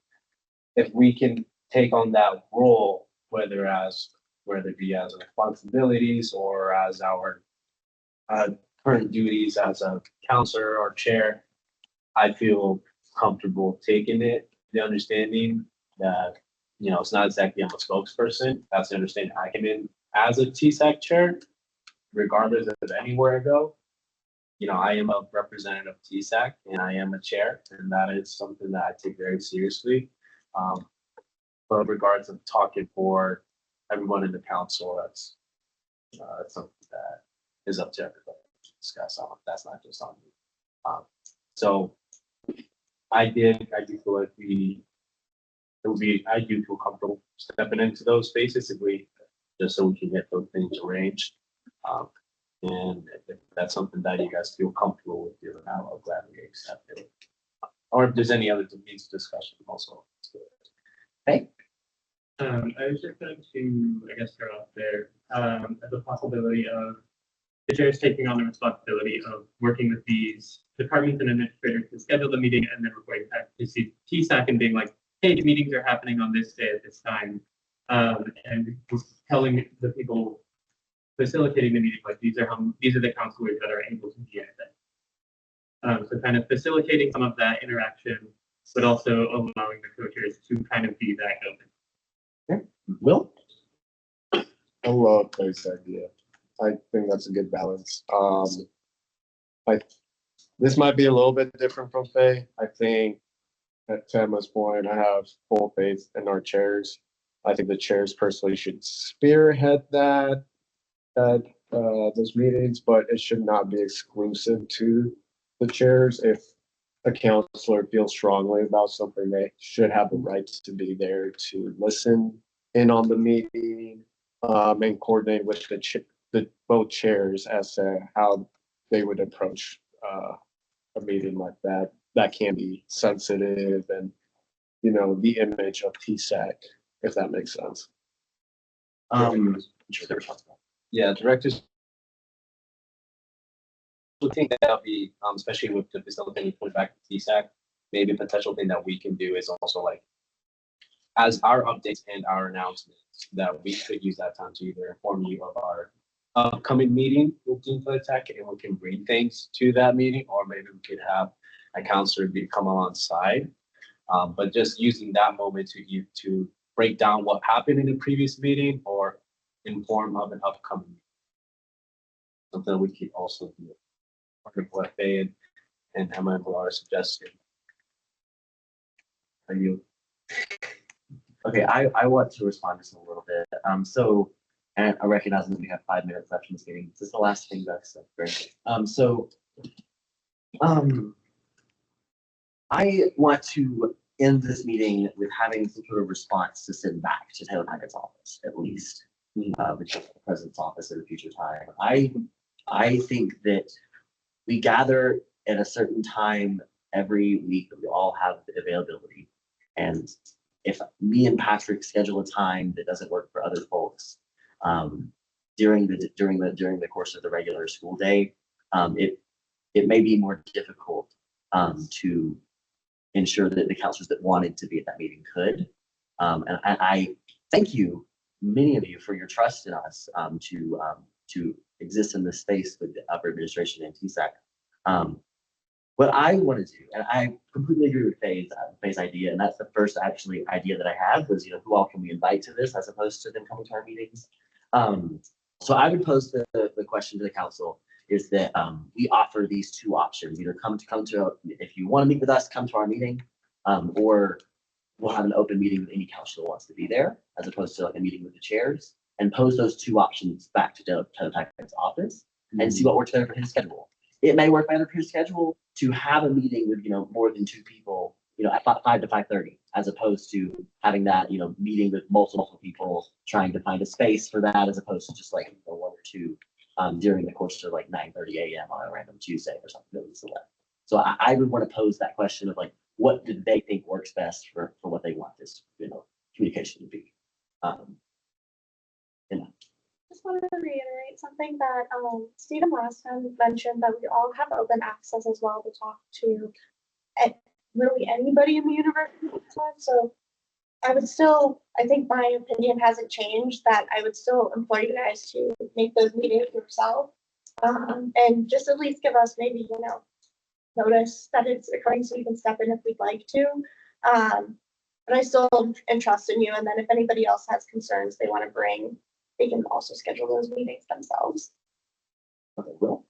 A: If we can take on that role, whether it be as responsibilities or as our current duties as a counselor or chair, I feel comfortable taking it. The understanding that, it's not exactly I'm a spokesperson. That's the understanding I came in as a TSAC chair, regardless of anywhere I go. I am a representative of TSAC and I am a chair, and that is something that I take very seriously. But regards of talking for everyone in the council, that's something that is up to everybody to discuss on. That's not just on me. So I do feel like I do feel comfortable stepping into those spaces just so we can get those things arranged. And if that's something that you guys feel comfortable with doing, I'll gladly accept it. Or if there's any other needs discussion also.
D: Hey.
B: I was just going to, I guess, start off there as a possibility of the chairs taking on the responsibility of working with these departments and administrators to schedule the meeting and then reporting back to TSAC and being like, hey, the meetings are happening on this day at this time. And telling the people facilitating the meeting, like these are the counselors that are able to be at that. So kind of facilitating some of that interaction, but also allowing the co-chairs to kind of be that open.
D: Will?
E: I love this idea. I think that's a good balance. This might be a little bit different from Faye. I think at Emma's point, I have full faith in our chairs. I think the chairs personally should spearhead those meetings, but it should not be exclusive to the chairs. If a counselor feels strongly about something, they should have the right to be there to listen in on the meeting and coordinate with both chairs as to how they would approach a meeting like that. That can be sensitive and, the image of TSAC, if that makes sense.
A: Yeah, directors. I think that'll be, especially with the facilitating put back to TSAC, maybe a potential thing that we can do is also like, as our updates and our announcements, that we could use that time to either inform you of our upcoming meeting with Dean Tech, and we can bring things to that meeting, or maybe we could have a counselor come alongside. But just using that moment to break down what happened in the previous meeting or inform of an upcoming meeting. Something we could also do. Part of what Faye and Emma and Laura suggested.
D: Are you? Okay, I want to respond just a little bit. So, and I recognize that we have 5 minutes left in this meeting. This is the last thing that's very, I want to end this meeting with having some sort of response to send back to Taylor Packett's office, at least, which is the president's office at a future time. I think that we gather at a certain time every week that we all have the availability. And if me and Patrick schedule a time that doesn't work for other folks, during the course of the regular school day, it may be more difficult to ensure that the counselors that wanted to be at that meeting could. And I thank you, many of you, for your trust in us to exist in this space with the upper administration and TSAC. What I want to do, and I completely agree with Faye's idea, and that's the first actually idea that I had was, who all can we invite to this as opposed to them coming to our meetings. So I would pose the question to the council is that we offer these two options, either if you want to meet with us, come to our meeting, or we'll have an open meeting with any council who wants to be there, as opposed to like a meeting with the chairs, and pose those two options back to Taylor Packett's office and see what works better for his schedule. It may work better for his schedule to have a meeting with, more than 2 people, at 5 to 5:30, as opposed to having that, meeting with multiple people, trying to find a space for that, as opposed to just like 1 or 2 during the course of like 9:30 a.m. on a random Tuesday or something that we select. So I would want to pose that question of like, what do they think works best for what they want this, communication to be.
K: Just wanted to reiterate something that Stephen last time mentioned, that we all have open access as well to talk to really anybody in the university. So I would still, I think my opinion hasn't changed, that I would still implore you guys to make those meetings yourself, and just at least give us maybe, notice that it's occurring so we can step in if we'd like to. But I still entrust in you, and then if anybody else has concerns they want to bring, they can also schedule those meetings themselves.
D: Okay, well,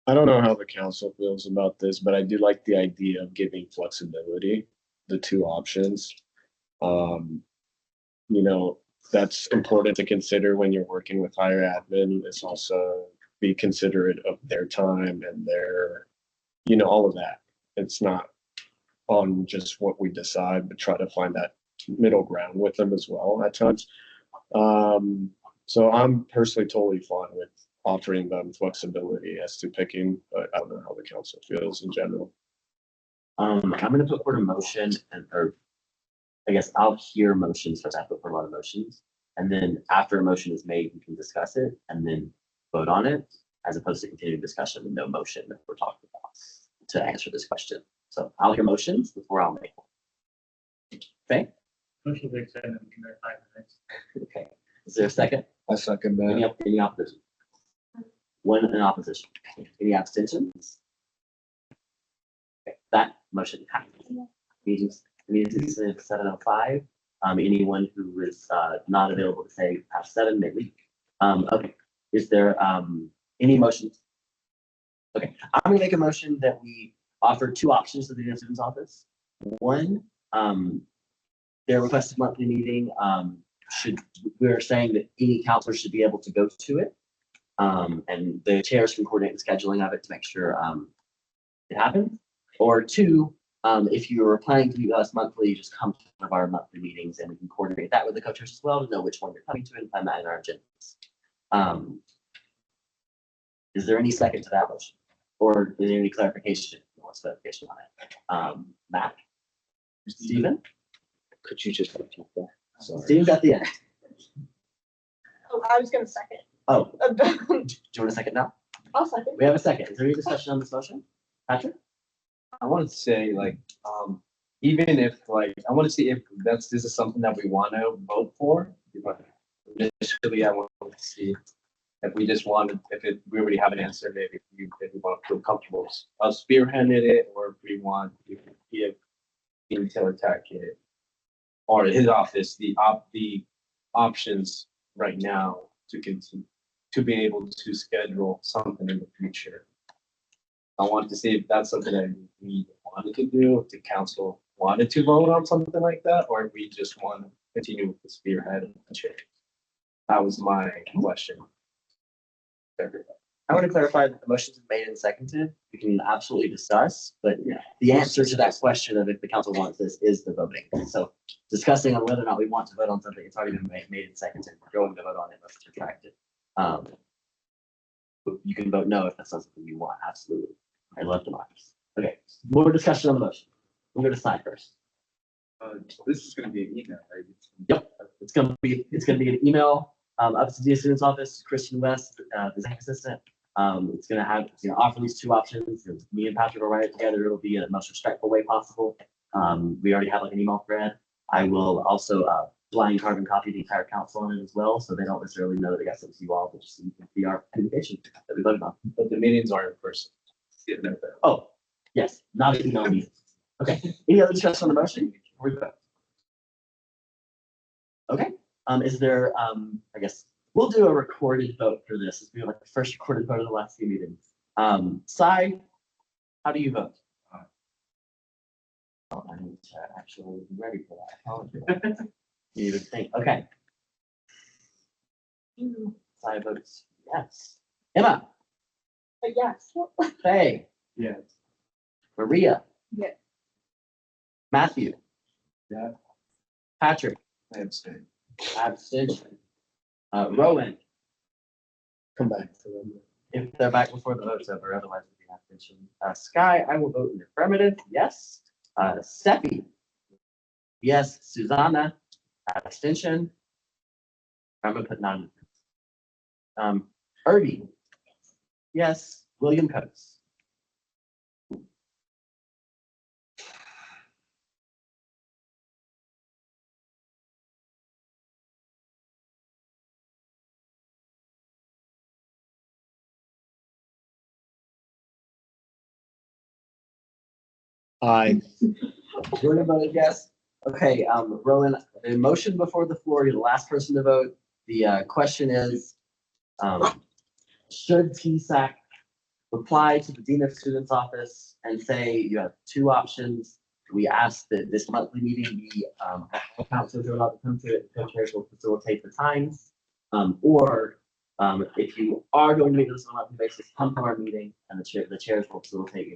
E: I don't know how the council feels about this, but I do like the idea of giving flexibility, the 2 options. That's important to consider when you're working with higher admin. It's also be considerate of their time and their, all of that. It's not on just what we decide, but try to find that middle ground with them as well at times. So I'm personally totally fine with offering them flexibility as to picking, but I don't know how the council feels in general.
D: I'm going to put forward a motion, or I guess I'll hear motions first. I put forward a lot of motions, and then after a motion is made, we can discuss it and then vote on it, as opposed to continuing discussion with no motion that we're talking about to answer this question. So I'll hear motions before I'll make one. Okay.
B: Motion to extend them in their 5 minutes.
D: Okay. Is there a second?
E: I second that.
D: Any opposition? 1 in opposition. Any abstentions? Okay, that motion passes. Meetings is at 7:05. Anyone who is not available to say past 7 may leave. Okay. Is there any motions? Okay, I'm going to make a motion that we offer 2 options to the student's office. One, their requested monthly meeting we're saying that any counselor should be able to go to it. And the chairs can coordinate the scheduling of it to make sure it happens. Or 2, if you're planning to meet with us monthly, just come to one of our monthly meetings and we can coordinate that with the co-chairs as well to know which one you're coming to and plan that in our agendas. Is there any second to that motion? Or is there any clarification? What's clarification on it? Matt? Stephen?
G: Could you just repeat that? Sorry.
D: Steve's at the end.
K: Oh, I was gonna second.
D: Oh, do you want a second now?
K: I'll second.
D: We have a second. Is there any discussion on this motion? Patrick?
A: I wanted to say, like, even if, like, I want to see if this is something that we want to vote for. Initially, I want to see if we just wanted, we already have an answer, maybe if we want to feel comfortable us spearheading it, or if we want to give Taylor Tackett or his office the options right now to continue to be able to schedule something in the future. I wanted to see if that's something that we wanted to do, if the council wanted to vote on something like that, or if we just want to continue with the spearhead and change. That was my question.
D: I want to clarify that the motion's been made and seconded. We can absolutely discuss, but the answer to that question of if the council wants this is the voting. So discussing on whether or not we want to vote on something, it's already been made and seconded. We're going to vote on it, let's retract it. But you can vote no if that's not something you want, absolutely. I love democracy. Okay, more discussion on the motion. We'll go to sign first.
F: This is gonna be an email, right?
D: Yep, it's gonna be an email up to the student's office, Christian West, the executive assistant. It's gonna offer these two options. Me and Patrick will write it together. It'll be in the most respectful way possible. We already have like an email thread. I will also blind carbon copy the entire council on it as well, so they don't necessarily know that it got sent to you all, but just so you can see our communication that we voted on.
A: But the meetings are in person.
D: Oh, yes, not an email meeting. Okay, any other discussion on the motion? Before we vote? Okay, is there, I guess, we'll do a recorded vote for this. This will be like the first recorded vote of the last few meetings. Sai, how do you vote? Oh, I need to actually be ready for that. I apologize. You would think, okay. Sai votes yes. Emma,
K: Yes.
D: Faye,
F: Yes.
D: Maria.
J: Yes.
D: Matthew.
F: Yeah.
D: Patrick,
F: I abstain.
D: abstention. Rowan,
E: Come back to them.
D: if they're back before the vote's over, otherwise it'll be an abstention. Sky, I will vote in the affirmative, yes. Steffi, yes. Susanna, abstention. I'm gonna put none. Irby, yes. William Coates.
E: I,
D: William voted yes. Okay, Rowan, the motion before the floor, you're the last person to vote. The question is, should TSAC reply to the Dean of Students Office and say you have two options? We ask that this monthly meeting be, all councilors are allowed to come to it, co-chairs will facilitate the times. Or if you are going to meet this on a monthly basis, come to our meeting and the chairs will facilitate,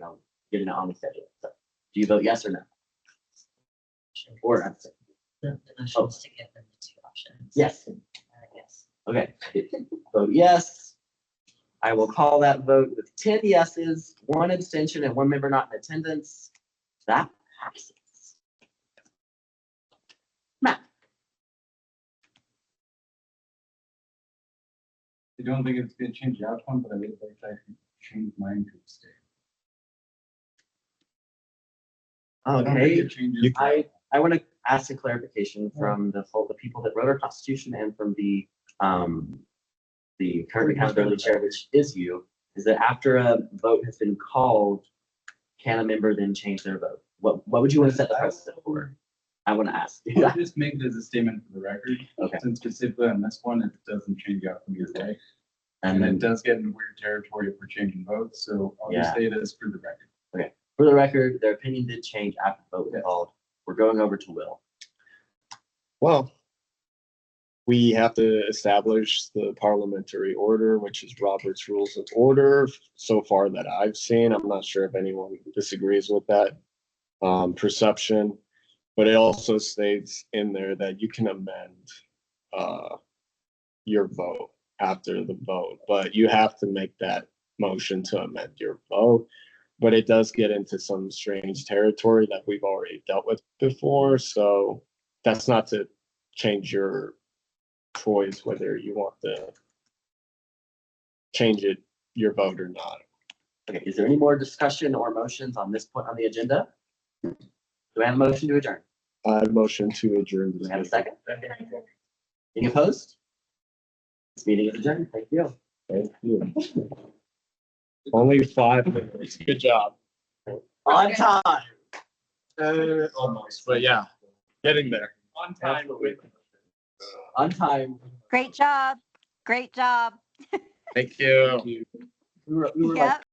D: getting it on the schedule. So, do you vote yes or no? Or abstain?
L: The motion is to give them the two options.
D: Yes.
L: Yes.
D: Okay, vote yes. I will call that vote with 10 yeses, 1 abstention, and 1 member not in attendance. That passes. Matt,
F: I don't think it's gonna change the outcome, but I would like to actually change mine to abstain. I don't think
D: okay,
F: it changes.
D: I want to ask a clarification from the people that wrote our constitution and from the current accountability chair, which is you, is that after a vote has been called, can a member then change their vote? What would you want to set the precedent for? I want to ask.
F: I'll just make it as a statement for the record.
D: Okay.
F: Since specifically on this one, it doesn't change the outcome either way.
D: And
F: And it
D: then
F: does get into weird territory if we're changing votes, so I'll just
D: Yeah.
F: say this for the record.
D: for the record, their opinion did change after the vote was called. We're going over to Will.
E: well, we have to establish the parliamentary order, which is Robert's Rules of Order. So far that I've seen, I'm not sure if anyone disagrees with that perception. But it also states in there that you can amend your vote after the vote, but you have to make that motion to amend your vote. But it does get into some strange territory that we've already dealt with before, so that's not to change your choice whether you want to change it, your vote or not.
D: Okay, is there any more discussion or motions on this point on the agenda? Do I have a motion to adjourn?
E: I motion to adjourn.
D: Do we have a second? Any opposed? This meeting is adjourned. Thank you.
E: Thank you. Only 5 minutes. Good job.
D: On time.
E: Almost, but yeah, getting there.
B: On time with.
D: On time.
H: Great job. Great job.
E: Thank you.
D: We were like
H: Yep.